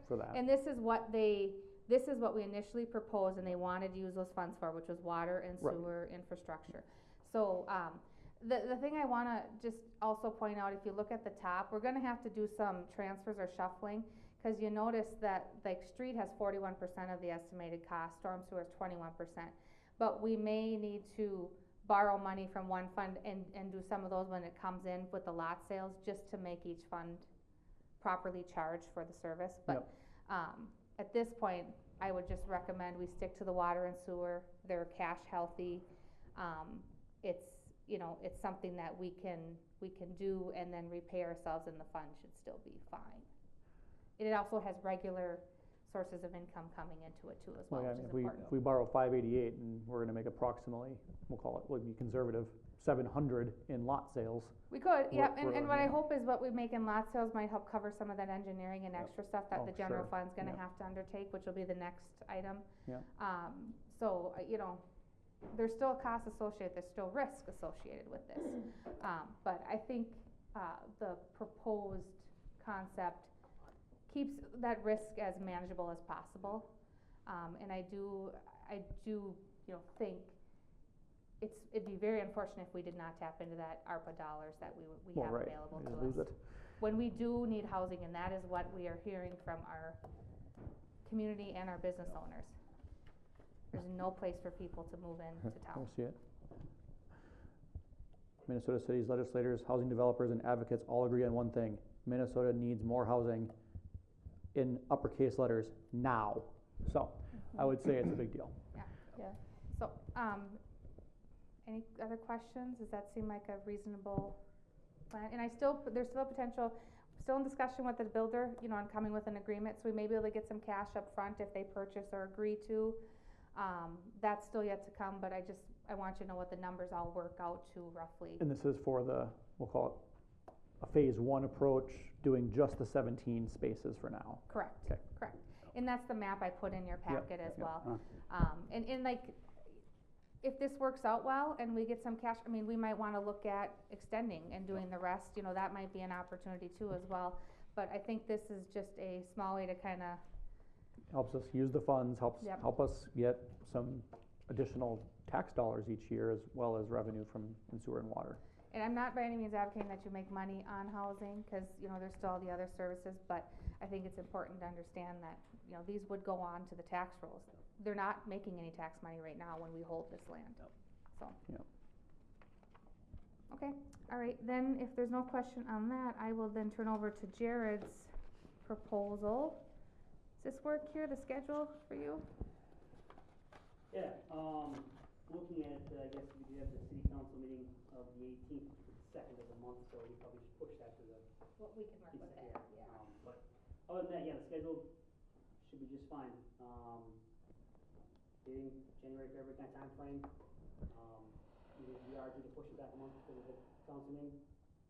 Speaker 4: for that.
Speaker 1: And this is what we initially proposed and they wanted to use those funds for, which was water and sewer infrastructure. So the thing I want to just also point out, if you look at the top, we're going to have to do some transfers or shuffling, because you notice that like street has 41% of the estimated cost, storm sewer is 21%, but we may need to borrow money from one fund and do some of those when it comes in with the lot sales, just to make each fund properly charged for the service. But at this point, I would just recommend we stick to the water and sewer, they're cash healthy. It's, you know, it's something that we can do and then repay ourselves and the fund should still be fine. It also has regular sources of income coming into it too as well,
Speaker 4: Well, yeah,
Speaker 1: which is
Speaker 4: if we,
Speaker 1: important.
Speaker 4: if we borrow 588 and we're gonna make approximately, we'll be conservative, 700 in lot sales.
Speaker 1: We could, yeah,
Speaker 4: We're-
Speaker 1: and what I
Speaker 4: yeah.
Speaker 1: hope is what we make in lot sales might help cover some of that engineering and extra stuff that
Speaker 4: Oh,
Speaker 1: the general
Speaker 4: sure.
Speaker 1: fund's gonna
Speaker 4: Yep.
Speaker 1: have to undertake, which will be the next item.
Speaker 4: Yeah.
Speaker 1: So, you know, there's still a cost associated, there's still risk associated with this. But I think, the proposed concept keeps that risk as manageable as possible. And I do, you know, think it'd be very unfortunate if we did not tap into that ARPA dollars that we
Speaker 4: Well,
Speaker 1: have
Speaker 4: right,
Speaker 1: available
Speaker 4: we
Speaker 1: to
Speaker 4: just
Speaker 1: us.
Speaker 4: lose it.
Speaker 1: When we do need housing, and that is what we are hearing from our community and our business owners. There's no place for people to move into
Speaker 4: I
Speaker 1: town.
Speaker 4: see it. Minnesota City's legislators, housing developers, and advocates all agree on one thing. Minnesota needs more housing in uppercase letters now. So, I would say it's a big deal.
Speaker 1: So, any other questions? Does that seem like a reasonable plan? And there's still potential, still in discussion with the builder, you know, on coming with an agreement, so we may be able to get some cash up front if they purchase or agree to. That's still yet to come, but I want you to know what the numbers all work out to roughly.
Speaker 4: And this is for we'll call it a phase one approach, doing just the 17 spaces for now.
Speaker 1: Correct,
Speaker 4: Okay.
Speaker 1: correct. And that's the map I put in your packet as
Speaker 4: yep.
Speaker 1: well. And like, if this works out well and we get some cash, I mean, we might wanna look at extending and doing the rest, you know, that might be an opportunity too as well. But I think this is just a small way to kinda,
Speaker 4: Helps us use the funds,
Speaker 1: Yep.
Speaker 4: help us get some additional tax dollars each year as well as revenue from sewer and water.
Speaker 1: and I'm not by any means advocating that you make money on housing, cause, you know, there's still all the other services, but I think it's important to understand that, you know, these would go on to the tax rolls. They're not making any tax money right now when we hold this land, so.
Speaker 4: Yep.
Speaker 1: Okay, all right, then if there's no question on that, I will then turn over to Jared's proposal. Does this work here, the schedule for you?
Speaker 8: Yeah, looking at, I guess we do have the city council meeting of the 18th, second of the month, so we probably should push that to the.
Speaker 1: Well, we can work with that, yeah.
Speaker 8: But other than that, yeah, the schedule should be just fine. Bidding January, February kind of timeframe. Even if we are due to push it back a month because of the council meeting,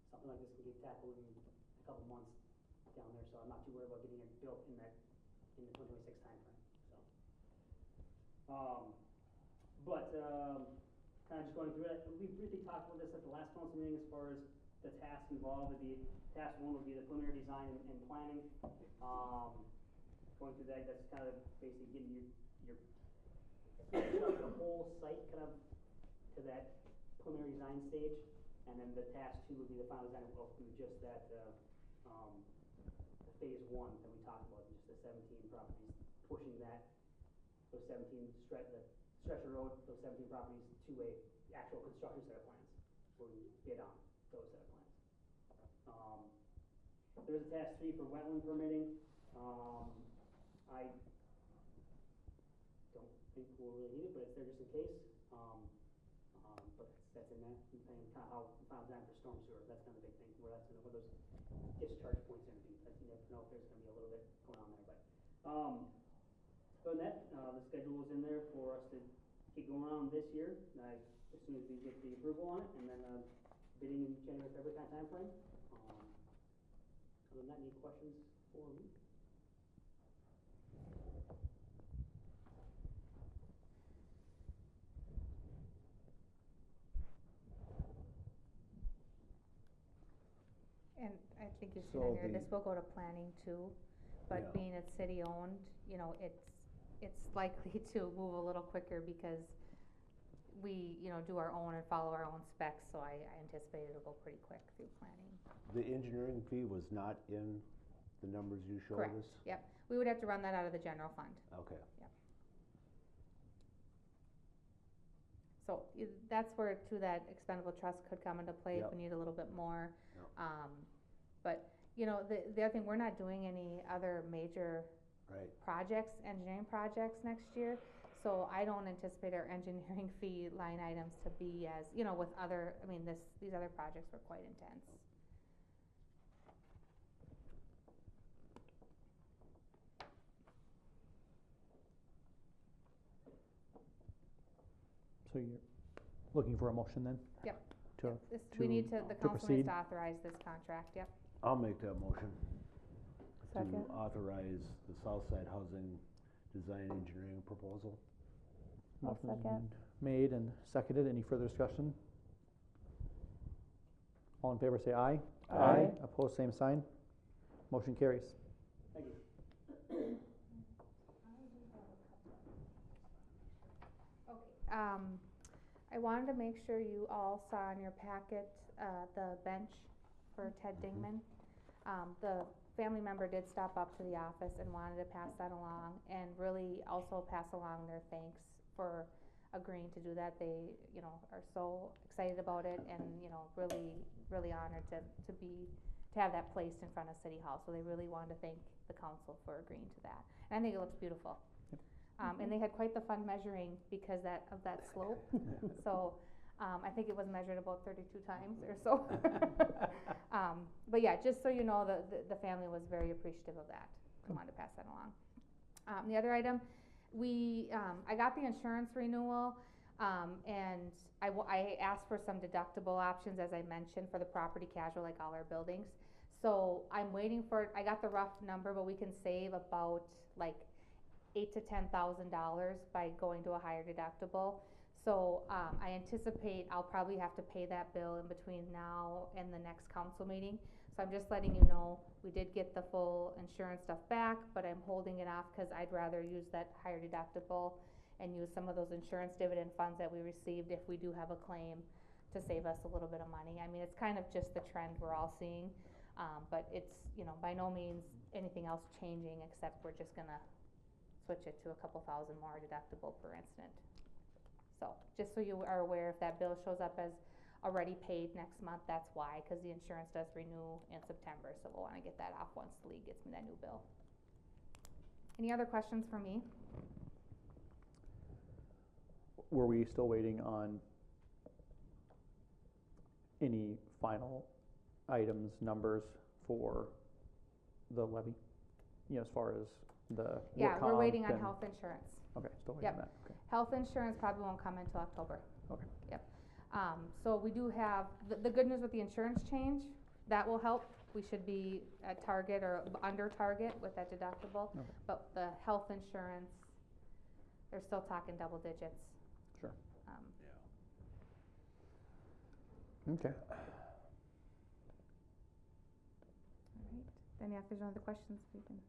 Speaker 8: something like this can get tackled in a couple months down there, so I'm not too worried about getting it built in the 2026 timeframe, so. Kind of just going through it, we briefly talked about this at the last council meeting as far as the tasks involved. Task one would be the preliminary design and planning. Going through that, that's kind of basically getting the whole site kind of to that preliminary design stage. And then the task two would be the final design of just that, the phase one that we talked about, just the 17 properties, pushing those 17 stretch of road, those 17 properties to a actual construction set of plans, where we bid on those set of plans. There's a task 3 for wetland permitting. I don't think we'll really need it, but it's there just in case. But that's in that, depending on how the final design for storm sewer, that's kind of the big thing, where those discharge points are gonna be. You never know if there's gonna be a little bit going on there, but, other than that, the schedule is in there for us to get going on this year, as soon as we get the approval on it, and then, bidding in January, February kind of timeframe. Other than that, any questions for me?
Speaker 1: And I think you've seen
Speaker 10: So
Speaker 1: on here,
Speaker 10: the-
Speaker 1: this will go to planning too, but
Speaker 10: Yeah.
Speaker 1: being it's city-owned, you know, it's likely to move a little quicker because we, you know, do our own and follow our own specs, so I anticipate it'll go pretty quick through planning.
Speaker 10: The engineering fee was not in the numbers you showed
Speaker 1: Correct.
Speaker 10: us?
Speaker 1: Yep, we would have to run that out of the general fund.
Speaker 10: Okay.
Speaker 1: So that's where too that expendable trust could come into play if
Speaker 10: Yep.
Speaker 1: we need a little bit more.
Speaker 10: Yep.
Speaker 1: But, you know, the other thing, we're not doing any other major
Speaker 10: Right.
Speaker 1: projects, engineering projects next year. So I don't anticipate our engineering fee line items to be as, you know, with other, I mean, these other projects were quite intense.
Speaker 4: So you're looking for a motion then?
Speaker 1: Yep.
Speaker 4: To,
Speaker 1: We need to, the
Speaker 4: to
Speaker 1: council
Speaker 4: proceed?
Speaker 1: needs to authorize this contract, yep.
Speaker 10: I'll make that motion.
Speaker 9: Second.
Speaker 10: To authorize the Southside Housing Design Engineering proposal.
Speaker 9: I'll
Speaker 4: Motion has
Speaker 9: second.
Speaker 4: been made and seconded. Any further discussion? All in favor say aye.
Speaker 9: Aye.
Speaker 4: Opposed, same sign. Motion carries.
Speaker 8: Thank you.
Speaker 1: I wanted to make sure you all saw in your packet, the bench for Ted Dingman. The family member did stop up to the office and wanted to pass that along, and really also pass along their thanks for agreeing to do that. They, you know, are so excited about it, and, you know, really, really honored to have that placed in front of City Hall. So they really wanted to thank the council for agreeing to that. And I think it looks beautiful. And they had quite the fun measuring because of that slope. So, I think it was measured about 32 times or so. But yeah, just so you know, the family was very appreciative of that. I wanted to pass that along. The other item, I got the insurance renewal, and I asked for some deductible options, as I mentioned, for the property casual, like all our buildings. So I'm waiting for, I got the rough number, but we can save about like $8,000 to $10,000 by going to a higher deductible. So, I anticipate I'll probably have to pay that bill in between now and the next council meeting. So I'm just letting you know, we did get the full insurance stuff back, but I'm holding it off because I'd rather use that higher deductible and use some of those insurance dividend funds that we received if we do have a claim to save us a little bit of money. I mean, it's kind of just the trend we're all seeing, but it's, you know, by no means anything else changing, except we're just gonna switch it to a couple thousand more deductible per incident. So, just so you are aware, if that bill shows up as already paid next month, that's why, cause the insurance does renew in September, so we'll wanna get that off once the league gets me that new bill. Any other questions for me?
Speaker 4: Were we still waiting on any final items, numbers for the levy? You know, as far as the
Speaker 1: Yeah,
Speaker 4: work
Speaker 1: we're
Speaker 4: comp
Speaker 1: waiting on
Speaker 4: and-
Speaker 1: health insurance.
Speaker 4: Okay, still waiting on
Speaker 1: Yep.
Speaker 4: that, okay.
Speaker 1: Health insurance probably won't come until October.
Speaker 4: Okay.
Speaker 1: Yep. So we do have, the good news with the insurance change, that will help. We should be at target or under target with that deductible.
Speaker 4: Okay.
Speaker 1: But the health insurance, they're still talking double digits.
Speaker 4: Sure.
Speaker 10: Yeah.
Speaker 4: Okay.
Speaker 1: Alright, then if there's no other questions, we can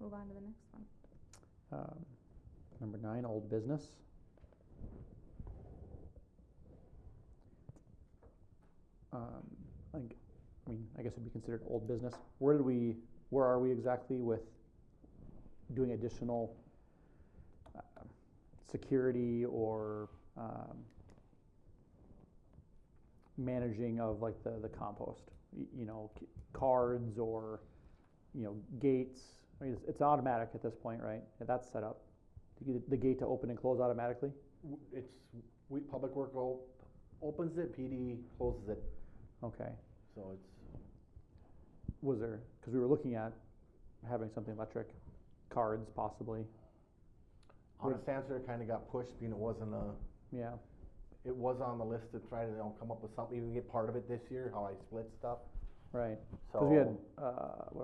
Speaker 1: move on to the next one.
Speaker 4: Number 9, old business. I guess it'd be considered old business. Where are we exactly with doing additional security or managing of like the compost? You know, cards or, you know, gates. I mean, it's automatic at this point, right? That's set up. The gate to open and close automatically?
Speaker 2: Public Work opens it, PD closes it,
Speaker 4: Okay.
Speaker 2: so it's,
Speaker 4: Was there, because we were looking at having something electric, cards possibly.
Speaker 2: honest answer, it kinda got pushed, being it wasn't
Speaker 4: Yeah,
Speaker 2: it was on the list to try to, you know, come up with something, even get part of it this year, how I split stuff,
Speaker 4: right.
Speaker 2: so.
Speaker 4: Because we had,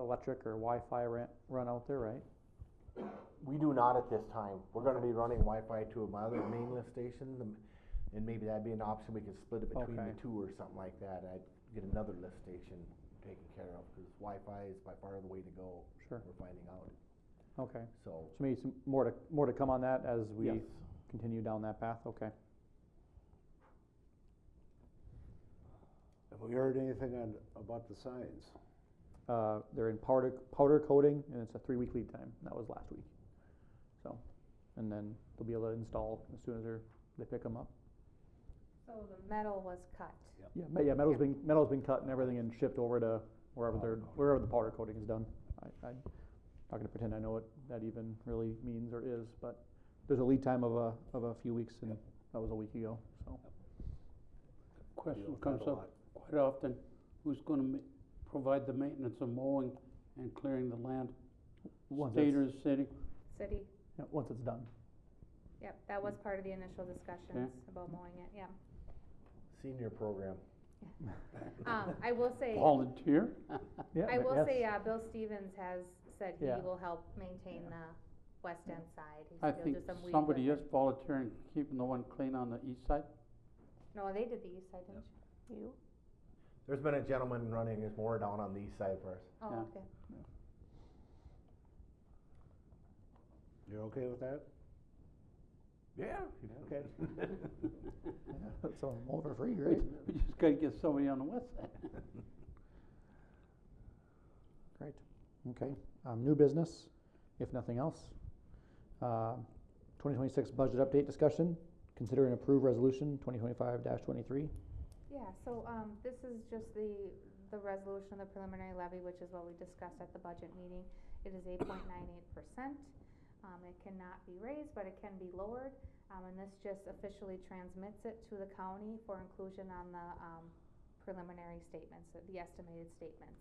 Speaker 4: electric or Wi-Fi run out there, right?
Speaker 2: We do not at this time. We're gonna be running Wi-Fi to my other main lift station, and maybe that'd be an option, we could split it between
Speaker 4: Okay.
Speaker 2: the two or something like that. I'd get another lift station taken care of, cause Wi-Fi is by far the way to go,
Speaker 4: Sure.
Speaker 2: we're finding out,
Speaker 4: Okay.
Speaker 2: so.
Speaker 4: So maybe some more to come on that as we
Speaker 2: Yes.
Speaker 4: continue down that path, okay.
Speaker 10: Have we heard anything about the signs?
Speaker 4: They're in powder coating, and it's a 3-week lead time, and that was last week. So, and then they'll be able to install as soon as they pick them up.
Speaker 1: So the metal was cut.
Speaker 4: Yeah, metal's been cut and everything and shipped over to wherever the powder coating is done. not gonna pretend I know what that even really means or is, but there's a lead time of a few weeks, and that was a week ago, so.
Speaker 11: Question
Speaker 10: Deal
Speaker 11: comes
Speaker 10: with that a
Speaker 11: up
Speaker 10: lot.
Speaker 11: quite often, who's gonna provide the maintenance of mowing and clearing the land?
Speaker 4: Once
Speaker 11: State
Speaker 4: it's-
Speaker 11: or city?
Speaker 1: City,
Speaker 4: Yeah, once it's done.
Speaker 1: yep, that was part of the initial discussions about mowing it, yeah.
Speaker 2: Senior program.
Speaker 1: I will say,
Speaker 11: Volunteer?
Speaker 4: Yeah,
Speaker 1: I will
Speaker 4: yes.
Speaker 1: say, Bill Stevens has said he
Speaker 4: Yeah.
Speaker 1: will help maintain the west end side. He
Speaker 11: I
Speaker 1: said he'll
Speaker 11: think
Speaker 1: do some weed
Speaker 11: somebody is
Speaker 1: whipping.
Speaker 11: volunteering, keeping the one clean on the east side.
Speaker 1: No, they did the east side, didn't you?
Speaker 2: There's been a gentleman running his mower down on the east side for us.
Speaker 1: Oh,
Speaker 11: Yeah.
Speaker 1: okay.
Speaker 10: You're okay with that?
Speaker 2: Yeah.
Speaker 10: Okay.
Speaker 4: Yeah, so mow for free, great.
Speaker 11: We just gotta get somebody on the west side.
Speaker 4: Great, okay. New business, if nothing else. 2026 budget update discussion, consider and approve resolution 2025-23.
Speaker 1: Yeah, so, this is just the resolution of the preliminary levy, which is what we discussed at the budget meeting. It is 8.98%. It cannot be raised, but it can be lowered, and this just officially transmits it to the county for inclusion on the, preliminary statements, the estimated statements.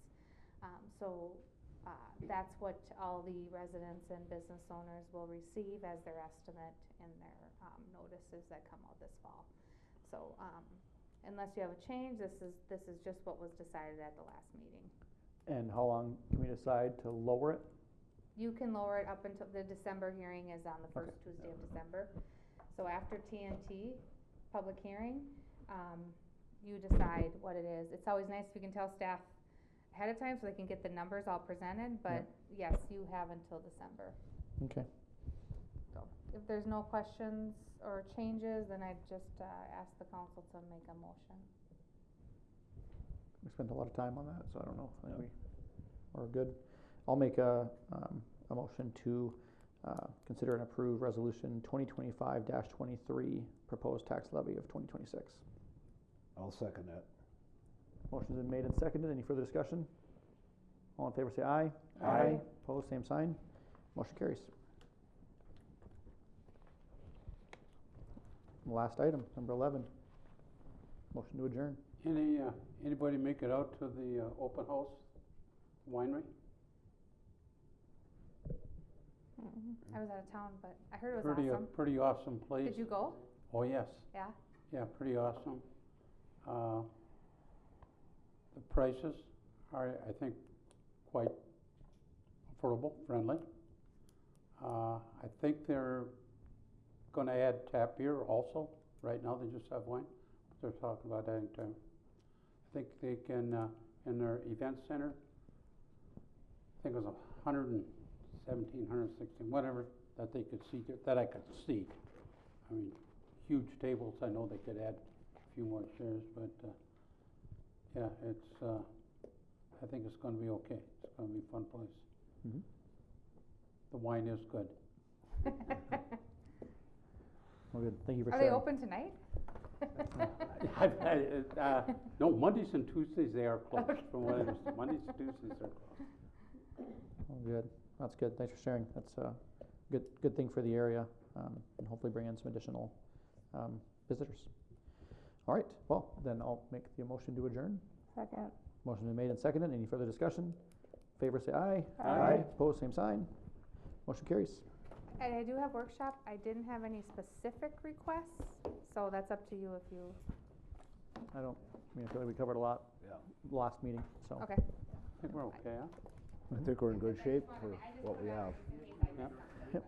Speaker 1: That's what all the residents and business owners will receive as their estimate in their, notices that come out this fall. So, unless you have a change, this is just what was decided at the last meeting.
Speaker 4: And how long can we decide to lower it?
Speaker 1: You can lower it up until, the December hearing is on the first
Speaker 4: Okay.
Speaker 1: Tuesday of December. So after TNT, public hearing, you decide what it is. It's always nice if you can tell staff ahead of time so they can get the numbers all presented, but yes, you have until December.
Speaker 4: Okay.
Speaker 1: So if there's no questions or changes, then I'd just, ask the council to make a motion.
Speaker 4: We spent a lot of time on that, so I don't know, I think we're good. I'll make a motion to consider and approve resolution 2025-23, proposed tax levy of 2026.
Speaker 10: I'll second that.
Speaker 4: Motion's been made and seconded. Any further discussion? All in favor say aye.
Speaker 10: Aye.
Speaker 4: Opposed, same sign. Motion carries. Last item, number 11. Motion to adjourn.
Speaker 11: Anybody make it out to the open house winery?
Speaker 1: I was out of town, but I heard it was awesome.
Speaker 11: Pretty awesome place.
Speaker 1: Did you go?
Speaker 11: Oh, yes.
Speaker 1: Yeah?
Speaker 11: Yeah, pretty awesome. The prices are, I think, quite affordable, friendly. I think they're gonna add tap beer also. Right now, they just have wine. They're talking about adding tap. I think they can, in their event center, I think it was 117, 116, whatever, that they could see, that I could see. I mean, huge tables, I know they could add a few more chairs, but, yeah, it's, I think it's gonna be okay. It's gonna be a fun place.
Speaker 4: Mhm.
Speaker 11: The wine is good.
Speaker 4: Well, good. Thank you for
Speaker 1: Are
Speaker 4: sharing.
Speaker 1: they open tonight?
Speaker 11: No, Mondays and Tuesdays they are closed,
Speaker 1: Okay.
Speaker 11: from what I understand. Mondays and Tuesdays are closed.
Speaker 4: Oh, good. That's good. Thanks for sharing. That's a good thing for the area, and hopefully bring in some additional visitors. All right, well, then I'll make the motion to adjourn.
Speaker 1: Second.
Speaker 4: Motion been made and seconded. Any further discussion? Favor say aye.
Speaker 1: Aye.
Speaker 4: Opposed, same sign. Motion carries.
Speaker 1: And I do have workshop. I didn't have any specific requests, so that's up to you if you,
Speaker 4: I mean, I feel like we covered a lot last meeting, so.
Speaker 1: okay.
Speaker 11: I think we're okay, huh?
Speaker 10: I think we're in good shape for what we have.
Speaker 11: Yeah.
Speaker 4: Yep.